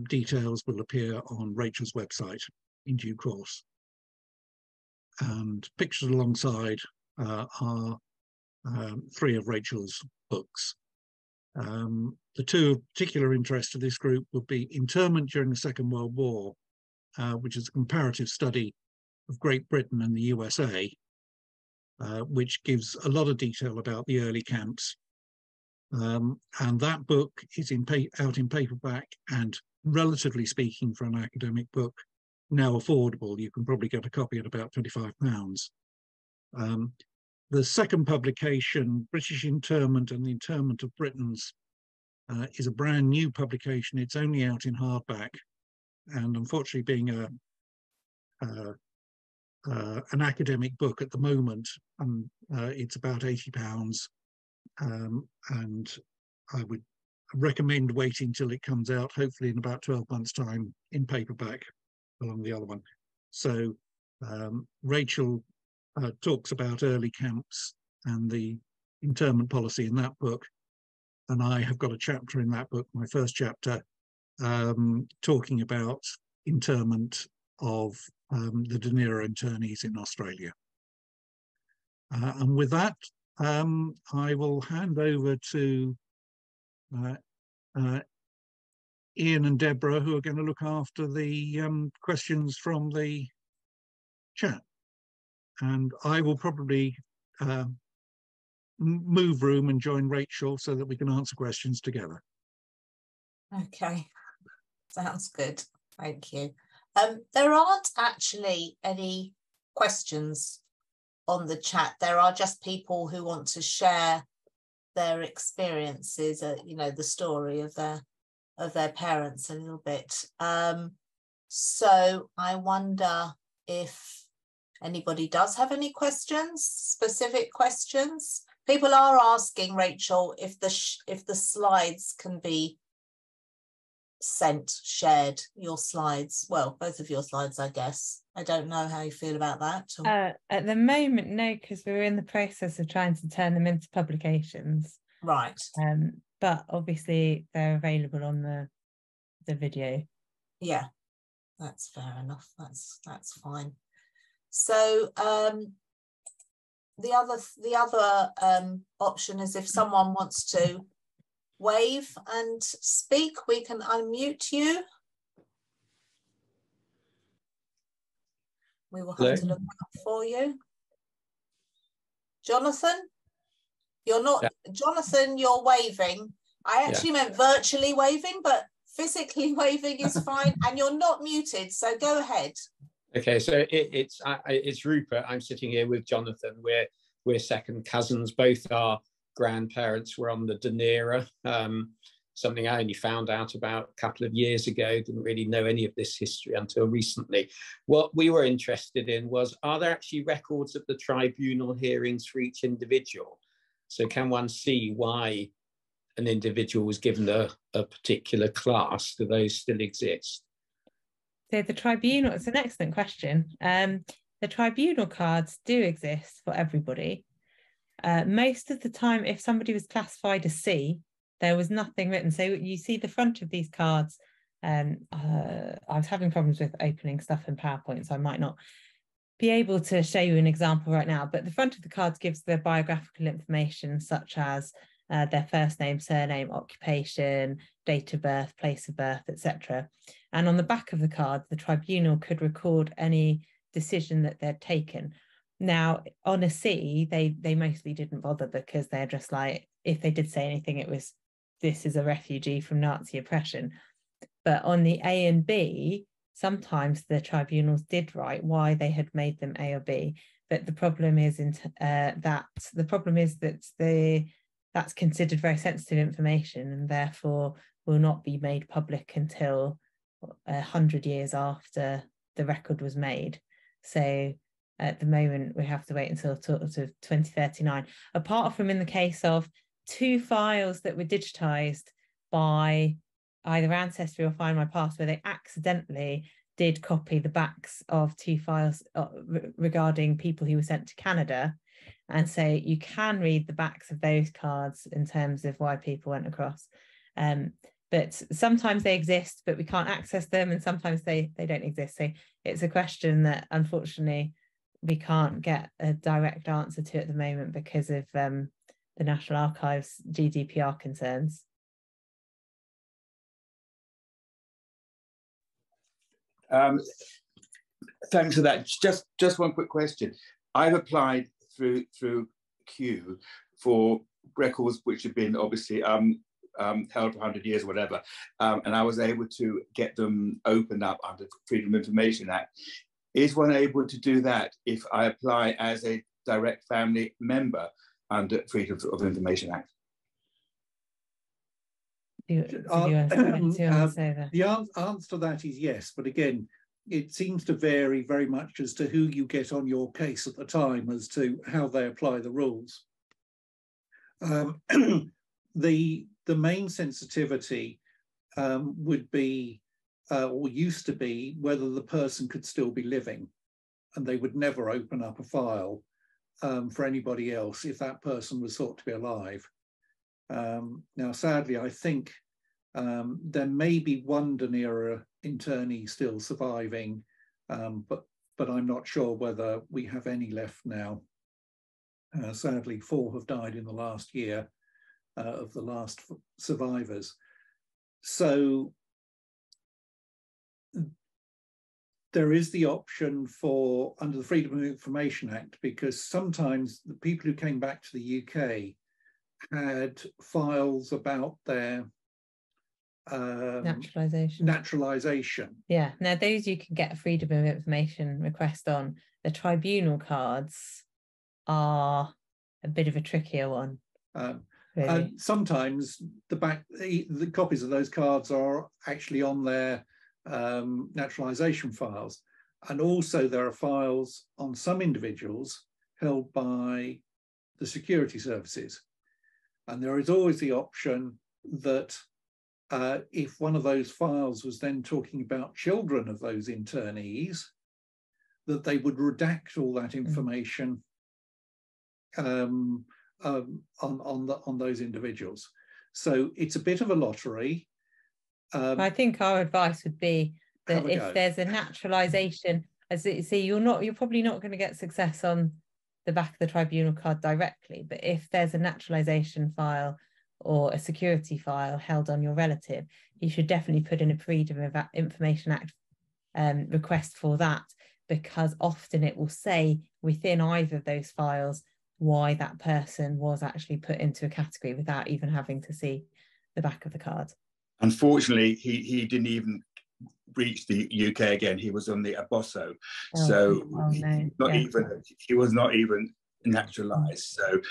details will appear on Rachel's website in due course. And pictured alongside are 3 of Rachel's books. The 2 of particular interest to this group would be Internment During the Second World War, which is a comparative study of Great Britain and the USA, which gives a lot of detail about the early camps. And that book is out in paperback, and relatively speaking for an academic book, now affordable. You can probably get a copy at about £25. The second publication, British Internment and the Internment of Britons, is a brand new publication. It's only out in hardback, and unfortunately, being an academic book at the moment, it's about £80, and I would recommend waiting till it comes out, hopefully in about 12 months' time, in paperback, along the other one. So Rachel talks about early camps and the internment policy in that book, and I have got a chapter in that book, my first chapter, talking about internment of the Dunera internees in Australia. And with that, I will hand over to Ian and Deborah, who are going to look after the questions from the chat. And I will probably move room and join Rachel so that we can answer questions together. Okay, sounds good. Thank you. There aren't actually any questions on the chat. There are just people who want to share their experiences, you know, the story of their parents a little bit. So I wonder if anybody does have any questions, specific questions. People are asking, Rachel, if the slides can be shared, your slides. Well, both of your slides, I guess. I don't know how you feel about that. At the moment, no, because we're in the process of trying to turn them into publications. Right. But obviously they're available on the video. Yeah, that's fair enough. That's fine. So the other option is if someone wants to wave and speak, we can unmute you. We will have to look up for you. Jonathan, you're not, yeah. Jonathan, you're waving. I actually meant virtually waving, but physically waving is fine, and you're not muted, so go ahead. Okay, so it's Rupert. I'm sitting here with Jonathan. We're second cousins. Both our grandparents were on the Dunera, something I only found out about a couple of years ago. Didn't really know any of this history until recently. What we were interested in was, are there actually records of the tribunal hearings for each individual? So can one see why an individual was given a particular class? Do those still exist? So the tribunal, it's an excellent question. The tribunal cards do exist for everybody. Most of the time, if somebody was classified as C, there was nothing written. So you see the front of these cards. I was having problems with opening stuff in PowerPoint, so I might not be able to show you an example right now, but the front of the cards gives their biographical information, such as their first name, surname, occupation, date of birth, place of birth, etc. And on the back of the card, the tribunal could record any decision that they'd taken. Now, on a C, they mostly didn't bother, because they're just like, if they did say anything, it was, this is a refugee from Nazi oppression. But on the A and B, sometimes the tribunals did write why they had made them A or B. But the problem is that's considered very sensitive information, and therefore will not be made public until 100 years after the record was made. So at the moment, we have to wait until sort of 2039, apart from in the case of 2 files that were digitized by either Ancestry or Find My Past, where they accidentally did copy the backs of 2 files regarding people who were sent to Canada. And so you can read the backs of those cards in terms of why people went across. But sometimes they exist, but we can't access them, and sometimes they don't exist. So it's a question that, unfortunately, we can't get a direct answer to at the moment because of the National Archives GDPR concerns. Thanks for that. Just one quick question. I've applied through Q for records which have been obviously held for 100 years or whatever, and I was able to get them opened up under Freedom of Information Act. Is one able to do that if I apply as a direct family member under Freedom of Information Act? The answer to that is yes, but again, it seems to vary very much as to who you get on your case at the time as to how they apply the rules. The main sensitivity would be, or used to be, whether the person could still be living, and they would never open up a file for anybody else if that person was thought to be alive. Now, sadly, I think there may be one Dunera internee still surviving, but I'm not sure whether we have any left now. Sadly, 4 have died in the last year of the last survivors. So there is the option for, under the Freedom of Information Act, because sometimes the people who came back to the UK had files about their naturalisation. Yeah, now those you can get a Freedom of Information request on. The tribunal cards are a bit of a trickier one. Really. Sometimes the copies of those cards are actually on their naturalisation files, and also there are files on some individuals held by the security services, and there is always the option that if one of those files was then talking about children of those internees, that they would redact all that information on those individuals. So it's a bit of a lottery. I think our advice would be that if there's a naturalisation, you're probably not going to get success on the back of the tribunal card directly, but if there's a naturalisation file or a security file held on your relative, you should definitely put in a Freedom of Information Act request for that, because often it will say within either of those files why that person was actually put into a category without even having to see the back of the card. Unfortunately, he didn't even reach the UK again. He was on the Abosso, he was not even naturalised. So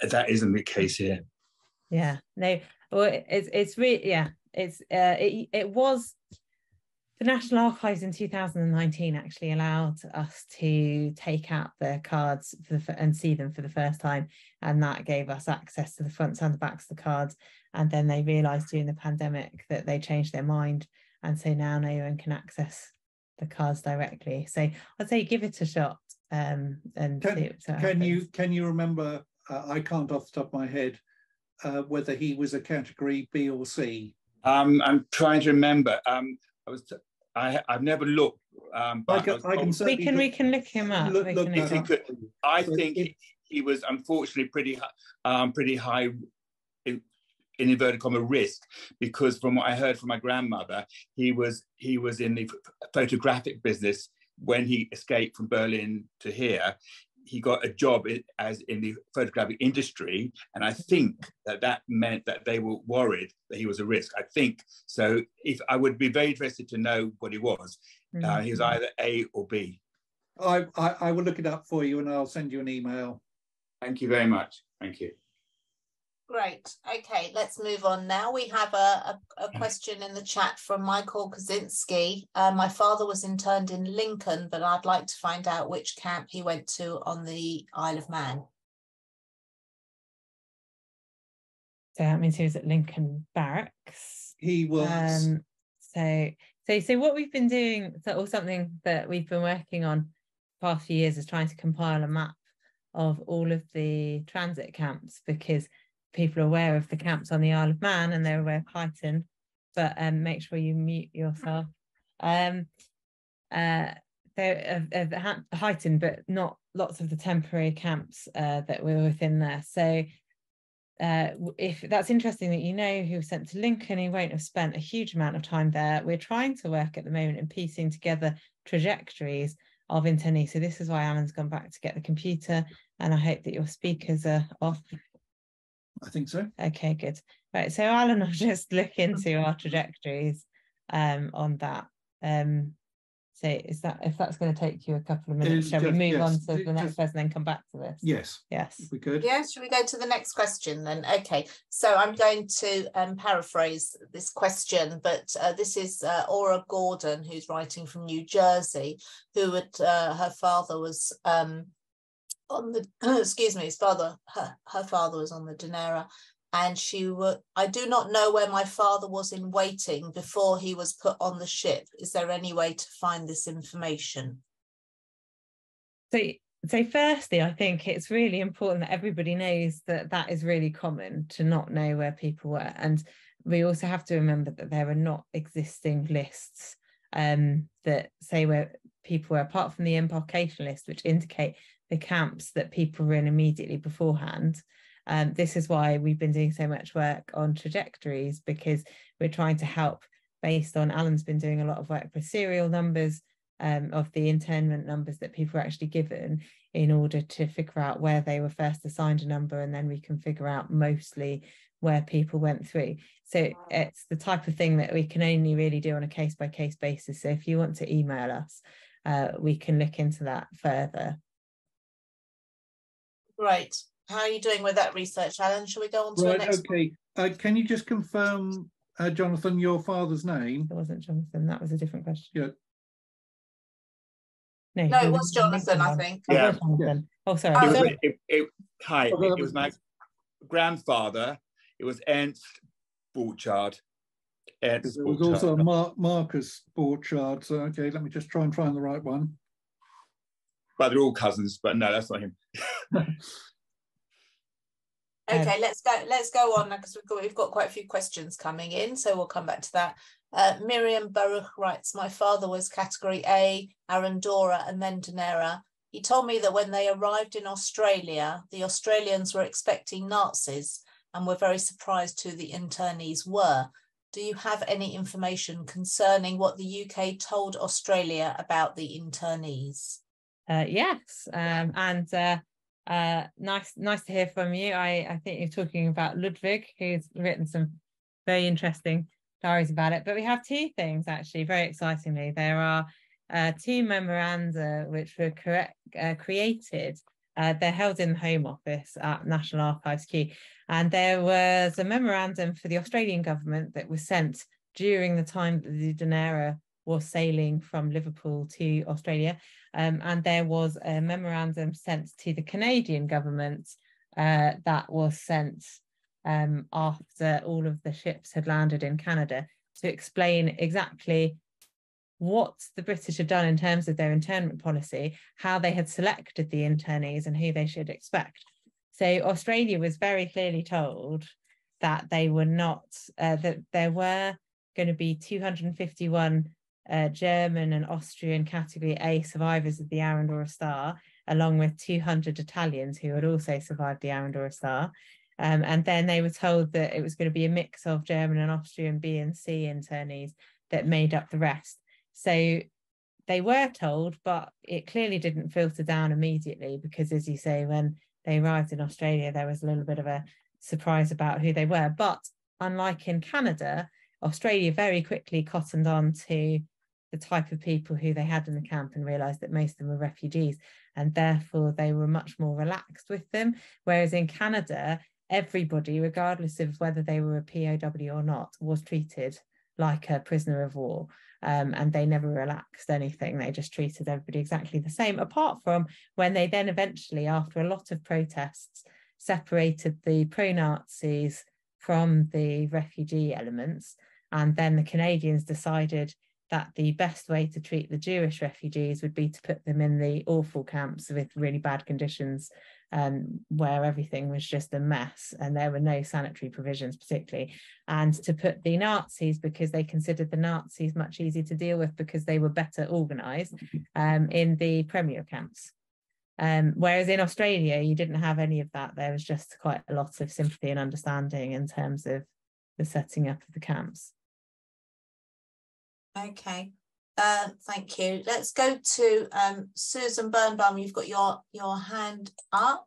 that isn't the case here. Yeah, no, well, it's really, yeah, it was. The National Archives in 2019 actually allowed us to take out the cards and see them for the first time, and that gave us access to the fronts and the backs of the cards. And then they realised during the pandemic that they changed their mind, and so now no one can access the cards directly. So I'd say give it a shot. And can you remember? I can't off the top of my head whether he was a category B or C. I'm trying to remember. I've never looked. But we can look him up. I think he was unfortunately pretty high in inverted comma risk, because from what I heard from my grandmother, he was in the photographic business. When he escaped from Berlin to here, he got a job as in the photographic industry, and I think that meant that they were worried that he was a risk. I think so. If I would be very interested to know what he was. He was either A or B. I will look it up for you, and I'll send you an email. Thank you very much. Thank you. Great. Okay, let's move on now. We have a question in the chat from Michael Kaczynski. My father was interned in Lincoln, but I'd like to find out which camp he went to on the Isle of Man. So that means he was at Lincoln Barracks. He was. So what we've been doing, or something that we've been working on the past few years, is trying to compile a map of all of the transit camps, because people are aware of the camps on the Isle of Man and they're aware of Huyton, but make sure you mute yourself. They're Huyton, but not lots of the temporary camps that were within there. So if that's interesting that you know who was sent to Lincoln, he won't have spent a huge amount of time there. We're trying to work at the moment and piecing together trajectories of internees. So this is why Alan's gone back to get the computer, and I hope that your speakers are off. I think so. Okay, good. Right, so Alan will just look into our trajectories on that. So is that, if that's going to take you a couple of minutes, shall we move on to the next person, then come back to this? Yes. Yes. We could. Yeah, should we go to the next question then? Okay, so I'm going to paraphrase this question, but this is Aura Gordon, who's writing from New Jersey, who had, her father was on the, excuse me, her father was on the Dunera, and I do not know where my father was in waiting before he was put on the ship. Is there any way to find this information? So firstly, I think it's really important that everybody knows that that is really common, to not know where people were. And we also have to remember that there are not existing lists that say where people were, apart from the embarkation list, which indicate the camps that people were in immediately beforehand. This is why we've been doing so much work on trajectories, because we're trying to help based on, Alan's been doing a lot of work with serial numbers of the internment numbers that people were actually given, in order to figure out where they were first assigned a number, and then we can figure out mostly where people went through. So it's the type of thing that we can only really do on a case-by-case basis. So if you want to email us, we can look into that further. Right. How are you doing with that research, Alan? Shall we go on to the next one? Okay. Can you just confirm, Jonathan, your father's name? It wasn't Jonathan. That was a different question. Yeah. No, it was Jonathan, I think. Yeah. Jonathan. Oh, sorry. It was my grandfather. It was Ernst Burchard. There was also a Marcus Burchard. So, okay, let me just try and find the right one. But they're all cousins, but no, that's not him. Okay, let's go on, because we've got quite a few questions coming in, so we'll come back to that. Miriam Baruch writes, my father was category A, Arandora, and then Dunera. He told me that when they arrived in Australia, the Australians were expecting Nazis and were very surprised who the internees were. Do you have any information concerning what the UK told Australia about the internees? Yes, nice to hear from you. I think you're talking about Ludwig, who's written some very interesting diaries about it. But we have two things, actually, very excitingly. There are two memoranda which were created. They're held in the Home Office at National Archives Kew. And there was a memorandum for the Australian government that was sent during the time that the Dunera was sailing from Liverpool to Australia. And there was a memorandum sent to the Canadian government that was sent after all of the ships had landed in Canada, to explain exactly what the British had done in terms of their internment policy, how they had selected the internees and who they should expect. So Australia was very clearly told that they were not, that there were going to be 251 German and Austrian category A survivors of the Arandora Star, along with 200 Italians who had also survived the Arandora Star. And then they were told that it was going to be a mix of German and Austrian B and C internees that made up the rest. So they were told, but it clearly didn't filter down immediately, because, as you say, when they arrived in Australia, there was a little bit of a surprise about who they were. But unlike in Canada, Australia very quickly cottoned on to the type of people who they had in the camp and realised that most of them were refugees, and therefore they were much more relaxed with them. Whereas in Canada, everybody, regardless of whether they were a POW or not, was treated like a prisoner of war, and they never relaxed anything. They just treated everybody exactly the same, apart from when they then eventually, after a lot of protests, separated the pro-Nazis from the refugee elements. And then the Canadians decided that the best way to treat the Jewish refugees would be to put them in the awful camps with really bad conditions, where everything was just a mess and there were no sanitary provisions particularly, and to put the Nazis, because they considered the Nazis much easier to deal with because they were better organised, in the premier camps. Whereas in Australia, you didn't have any of that. There was just quite a lot of sympathy and understanding in terms of the setting up of the camps. Okay, thank you. Let's go to Susan Birnbaum. You've got your hand up.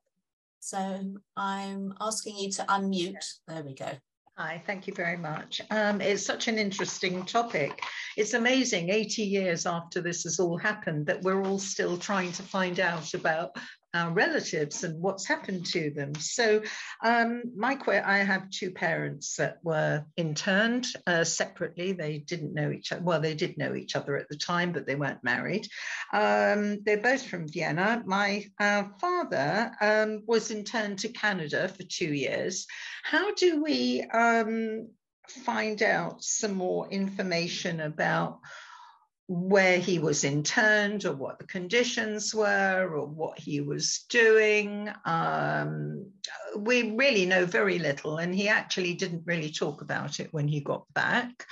So I'm asking you to unmute. There we go. Hi, thank you very much. It's such an interesting topic. It's amazing 80 years after this has all happened that we're all still trying to find out about our relatives and what's happened to them. So I have two parents that were interned separately. They didn't know each other. Well, they did know each other at the time, but they weren't married. They're both from Vienna. My father was interned to Canada for 2 years. How do we find out some more information about where he was interned, or what the conditions were, or what he was doing? We really know very little, and he actually didn't really talk about it when he got back.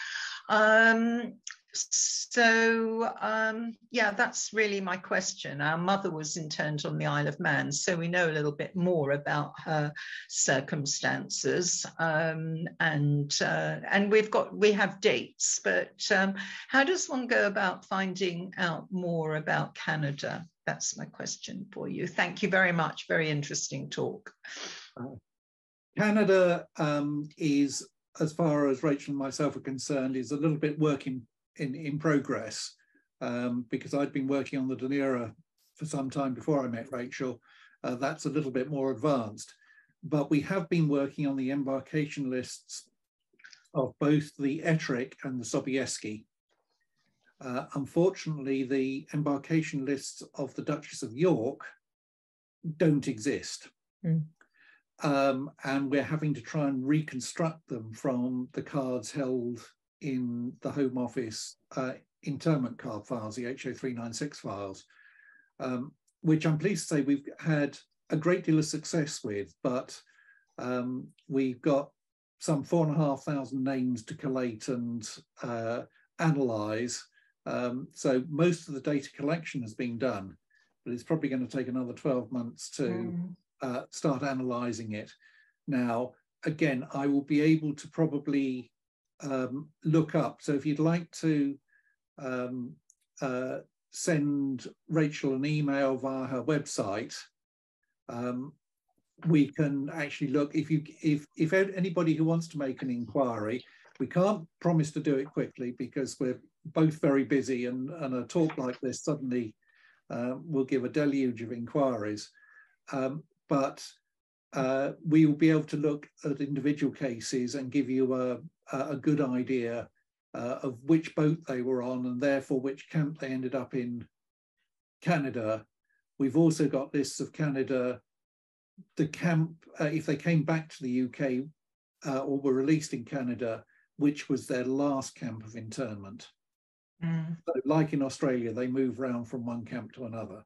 Yeah, that's really my question. Our mother was interned on the Isle of Man, so we know a little bit more about her circumstances, and we have dates. But how does one go about finding out more about Canada? That's my question for you. Thank you very much. Very interesting talk. Canada is, as far as Rachel and myself are concerned, is a little bit working in progress, because I'd been working on the Dunera for some time before I met Rachel. That's a little bit more advanced, but we have been working on the embarkation lists of both the Ettrick and the Sobieski. Unfortunately, the embarkation lists of the Duchess of York don't exist. And we're having to try and reconstruct them from the cards held in the Home Office internment card files, the HO396 files, which I'm pleased to say we've had a great deal of success with, but we've got some 4,500 names to collate and analyse. So most of the data collection has been done, but it's probably going to take another 12 months to start analysing it. Now, again, I will be able to probably look up. So if you'd like to send Rachel an email via her website, we can actually look. If anybody who wants to make an inquiry, we can't promise to do it quickly because we're both very busy, and a talk like this suddenly will give a deluge of inquiries. But we will be able to look at individual cases and give you a good idea of which boat they were on, and therefore which camp they ended up in Canada. We've also got lists of Canada, the camp, if they came back to the UK or were released in Canada, which was their last camp of internment. So like in Australia, they move around from one camp to another.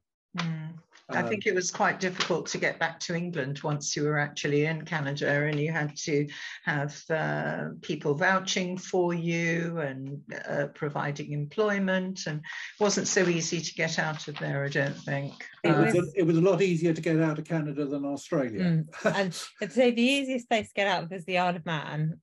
I think it was quite difficult to get back to England once you were actually in Canada, and you had to have people vouching for you and providing employment, and it wasn't so easy to get out of there, I don't think. It was a lot easier to get out of Canada than Australia. And I'd say the easiest place to get out was the Isle of Man,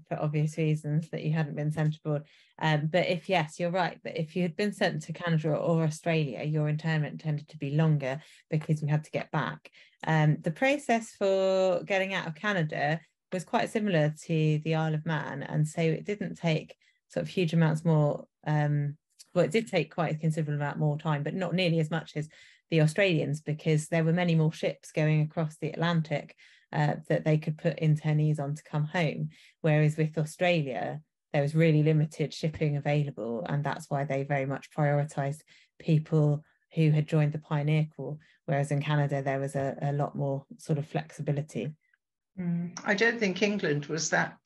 for obvious reasons that you hadn't been sent abroad. But yes, you're right, that if you had been sent to Canada or Australia, your internment tended to be longer because you had to get back. The process for getting out of Canada was quite similar to the Isle of Man, and so it didn't take sort of huge amounts more. Well, it did take quite a considerable amount more time, but not nearly as much as the Australians, because there were many more ships going across the Atlantic that they could put internees on to come home. Whereas with Australia, there was really limited shipping available, and that's why they very much prioritised people who had joined the Pioneer Corps, whereas in Canada there was a lot more sort of flexibility. I don't think England was that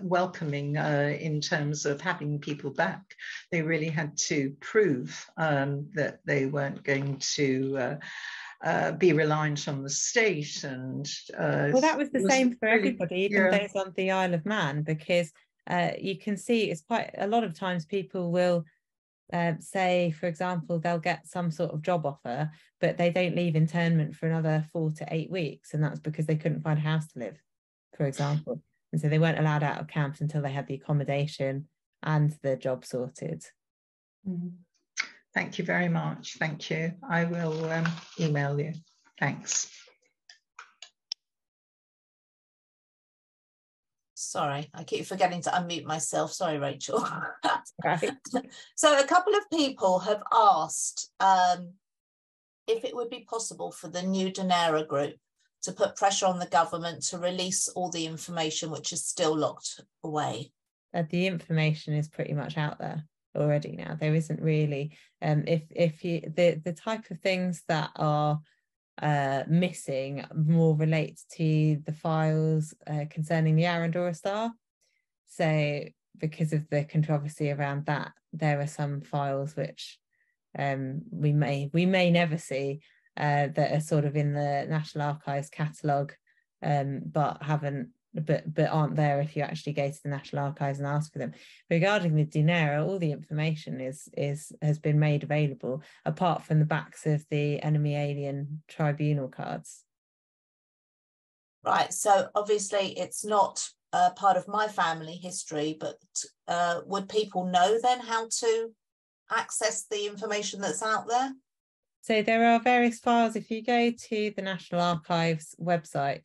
welcoming in terms of having people back. They really had to prove that they weren't going to be reliant on the state. And well, that was the same for everybody, even those on the Isle of Man, because you can see it's quite a lot of times people will say, for example, they'll get some sort of job offer, but they don't leave internment for another 4 to 8 weeks, and that's because they couldn't find a house to live, for example, and so they weren't allowed out of camps until they had the accommodation and the job sorted. Thank you very much. Thank you. I will email you. Thanks. Sorry, I keep forgetting to unmute myself. Sorry, Rachel. Right. So a couple of people have asked if it would be possible for the new Dunera group to put pressure on the government to release all the information which is still locked away. The information is pretty much out there already now. There isn't really if you the type of things that are missing more relates to the files concerning the Arandora Star. So because of the controversy around that, there are some files which we may never see that are sort of in the National Archives catalogue, but aren't there if you actually go to the National Archives and ask for them. Regarding the Dunera, all the information has been made available, apart from the backs of the enemy alien tribunal cards. Right, so obviously it's not part of my family history, but would people know then how to access the information that's out there? So there are various files. If you go to the National Archives website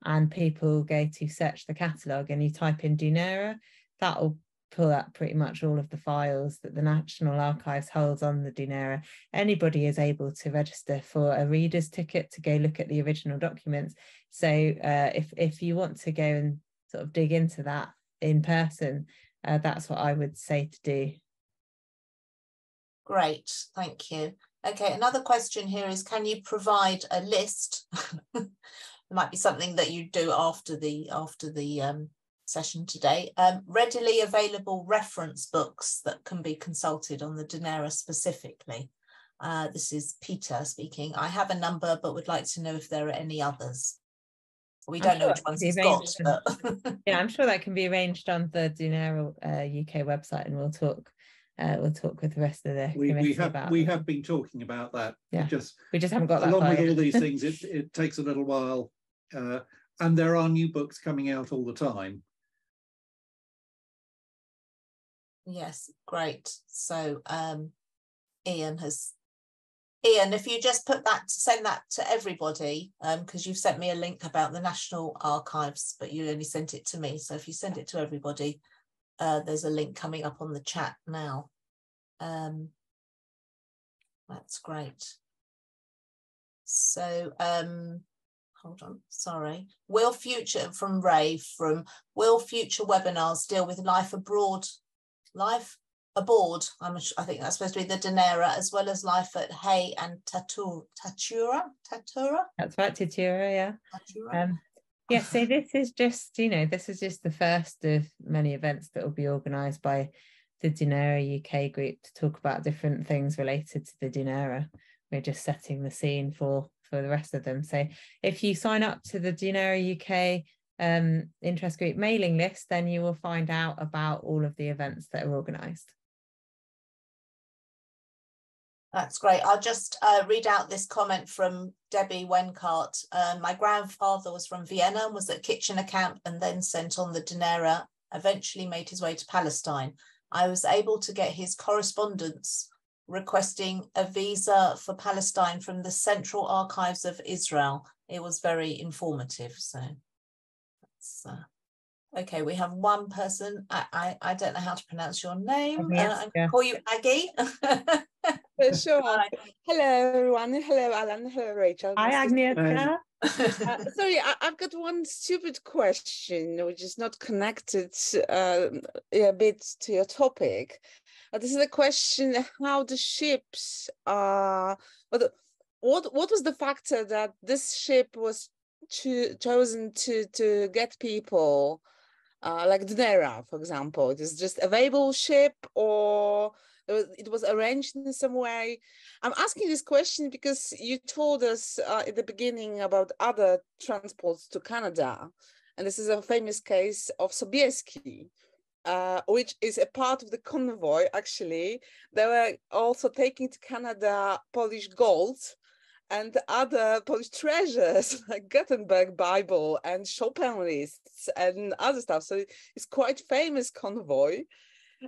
and people go to search the catalogue and you type in Dunera, that will pull up pretty much all of the files that the National Archives holds on the Dunera. Anybody is able to register for a reader's ticket to go look at the original documents. So if you want to go and sort of dig into that in person, that's what I would say to do. Great, thank you. Okay, another question here is, can you provide a list? It might be something that you do after the session today. Readily available reference books that can be consulted on the Dunera specifically. This is Peter speaking. I have a number, but would like to know if there are any others. We don't know which ones he's got. But yeah, I'm sure that can be arranged on the Dunera UK website, and we'll talk with the rest of the committee about. We have been talking about that. Yeah, we just haven't got that. Along with all these things, it takes a little while, and there are new books coming out all the time. Yes, great. So Ian, if you just send that to everybody, because you've sent me a link about the National Archives, but you only sent it to me. So if you send it to everybody, there's a link coming up on the chat now. That's great. So hold on, sorry. Will future webinars deal with life aboard? I think that's supposed to be the Dunera, as well as life at Hay and Tatura. That's right, Tatura, yeah. Tatura. Yeah, so this is just the first of many events that will be organised by the Dunera UK group to talk about different things related to the Dunera. We're just setting the scene for the rest of them. So if you sign up to the Dunera UK interest group mailing list, then you will find out about all of the events that are organised. That's great. I'll just read out this comment from Debbie Wencart. My grandfather was from Vienna and was at Kitchener camp and then sent on the Dunera, eventually made his way to Palestine. I was able to get his correspondence requesting a visa for Palestine from the Central Archives of Israel. It was very informative. So that's okay. We have one person. I don't know how to pronounce your name. I'm going to call you Aggie. Sure. Hi. Hello, everyone. Hello, Alan. Hello, Rachel. Hi, Agnieszka. Sorry, I've got one stupid question, which is not connected a bit to your topic. This is a question: how the ships what was the factor that this ship was chosen to get people like Dunera, for example? It is just available ship, or it was arranged in some way? I'm asking this question because you told us at the beginning about other transports to Canada, and this is a famous case of Sobieski, which is a part of the convoy. Actually, they were also taking to Canada Polish gold and other Polish treasures like Gutenberg Bible and Chopin lists and other stuff. So it's quite famous convoy.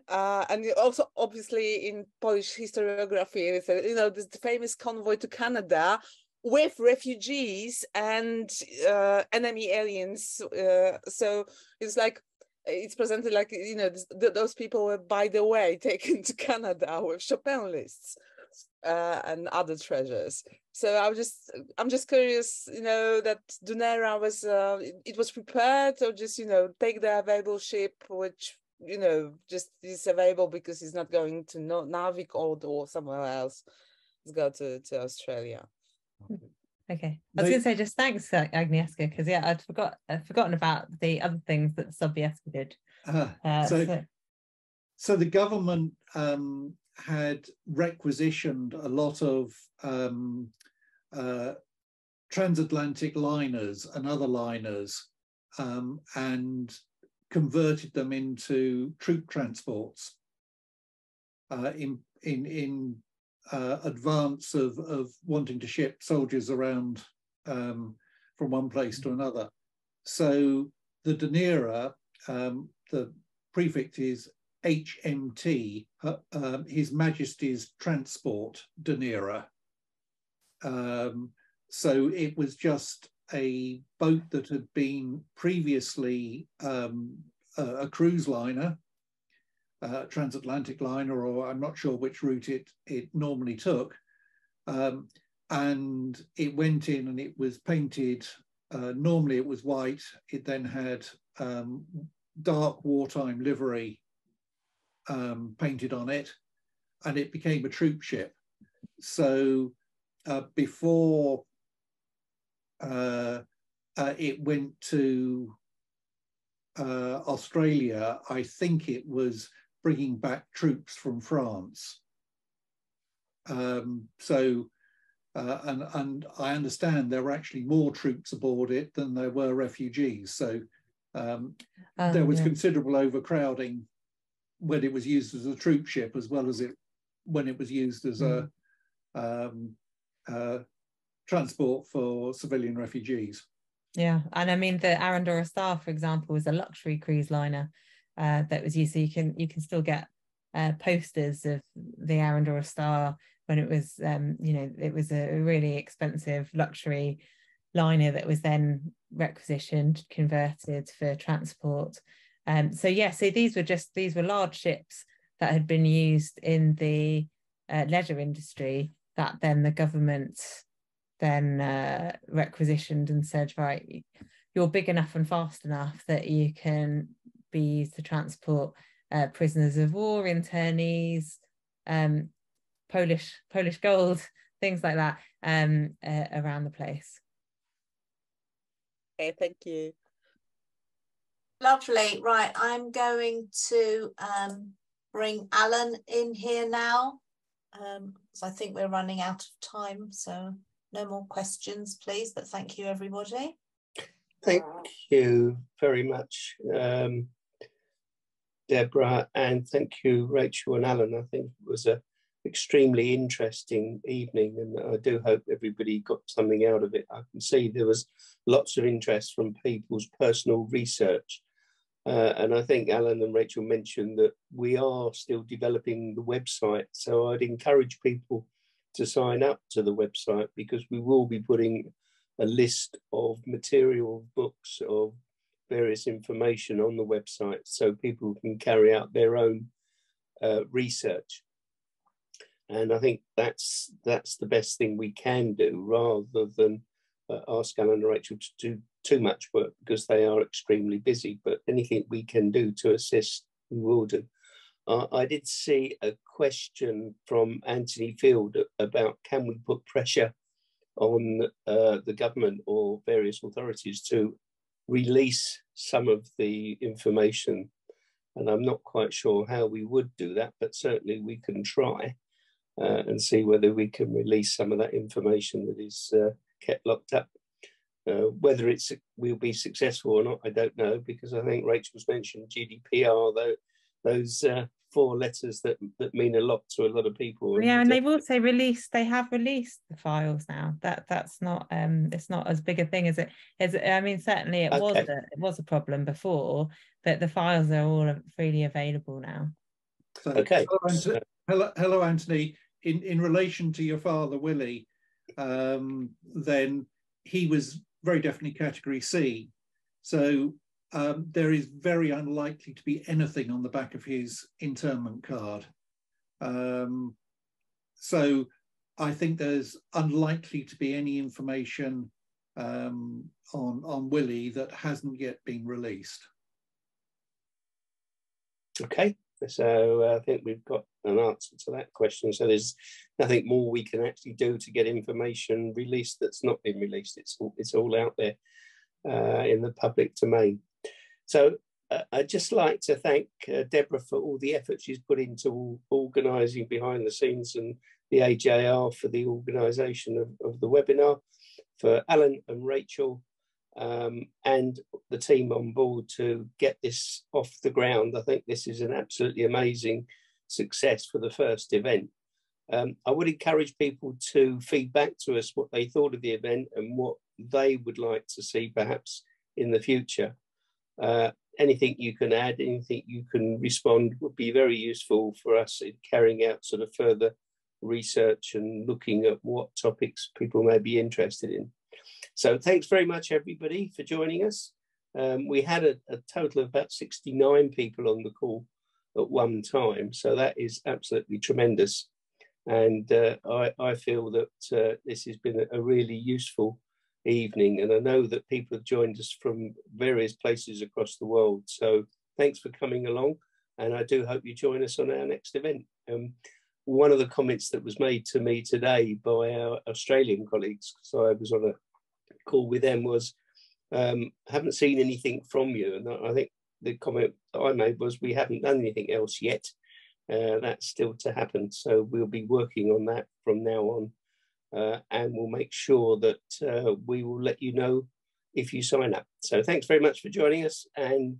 And also, obviously, in Polish historiography, this famous convoy to Canada with refugees and enemy aliens. So it's like, it's presented like, you know, those people were, by the way, taken to Canada with Chopin lists and other treasures. So I'm just curious, you know, that Dunera was, it was prepared, or just, you know, take the available ship, which, you know, just is available because he's not going to Narvik or somewhere else. Let's go to Australia. Okay, I was going to say just thanks, Agnieszka, because yeah, I'd forgotten about the other things that Sobieski did. So the government had requisitioned a lot of transatlantic liners and other liners, and converted them into troop transports in advance of wanting to ship soldiers around from one place to another. So the Dunera, the prefix is HMT, His Majesty's Transport Dunera. So it was just a boat that had been previously a cruise liner, transatlantic liner, or I'm not sure which route it normally took. And it went in and it was painted, normally it was white. It then had dark wartime livery painted on it, and it became a troop ship. So before it went to Australia, I think it was bringing back troops from France. And I understand there were actually more troops aboard it than there were refugees. So there was considerable overcrowding when it was used as a troop ship, as well as when it was used as a transport for civilian refugees. Yeah, and I mean the Arandora Star, for example, was a luxury cruise liner that was used. So you can still get posters of the Arandora Star when it was, you know, it was a really expensive luxury liner that was then requisitioned, converted for transport. So yeah, so these were large ships that had been used in the leisure industry that then the government then requisitioned and said, right, you're big enough and fast enough that you can be used to transport prisoners of war, internees, Polish gold, things like that, around the place. Okay, thank you. Lovely. Right, I'm going to bring Alan in here now, because I think we're running out of time. So no more questions, please. But thank you, everybody. Thank you very much, Deborah, and thank you, Rachel and Alan. I think it was an extremely interesting evening, and I do hope everybody got something out of it. I can see there was lots of interest from people's personal research. And I think Alan and Rachel mentioned that we are still developing the website. So I'd encourage people to sign up to the website, because we will be putting a list of material, books, of various information on the website so people can carry out their own research. And I think that's the best thing we can do, rather than ask Alan and Rachel to do too much work, because they are extremely busy. But anything we can do to assist, we will do. I did see a question from Anthony Field about, can we put pressure on the government or various authorities to release some of the information? And I'm not quite sure how we would do that, but certainly we can try and see whether we can release some of that information that is kept locked up. Whether we'll be successful or not, I don't know, because I think Rachel's mentioned GDPR, though, those 4 letters that mean a lot to a lot of people. Yeah, and they've also released the files now. That's not it's not as big a thing as it is. I mean, certainly it was a problem before, but the files are all freely available now. So, okay. Hello, Anthony. In relation to your father, Willie, then he was very definitely category C. So there is very unlikely to be anything on the back of his internment card. So I think there's unlikely to be any information on Willie that hasn't yet been released. Okay, so I think we've got an answer to that question. So there's nothing more we can actually do to get information released that's not been released. It's all out there in the public domain. So I'd just like to thank Deborah for all the effort she's put into organising behind the scenes, and the AJR for the organisation of the webinar, for Alan and Rachel and the team on board to get this off the ground. I think this is an absolutely amazing success for the first event. I would encourage people to feed back to us what they thought of the event and what they would like to see perhaps in the future. Anything you can add, anything you can respond would be very useful for us in carrying out sort of further research and looking at what topics people may be interested in. So thanks very much, everybody, for joining us. We had a total of about 69 people on the call at one time, so that is absolutely tremendous. And I feel that this has been a really useful evening, and I know that people have joined us from various places across the world. So thanks for coming along, and I do hope you join us on our next event. One of the comments that was made to me today by our Australian colleagues, so I was on a call with them, was haven't seen anything from you. And I think the comment that I made was, we haven't done anything else yet. That's still to happen. So we'll be working on that from now on. And we'll make sure that we will let you know if you sign up. So thanks very much for joining us, and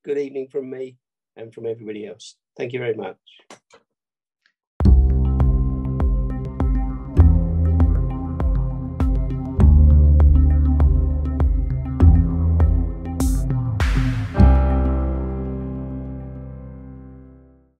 good evening from me and from everybody else. Thank you very much.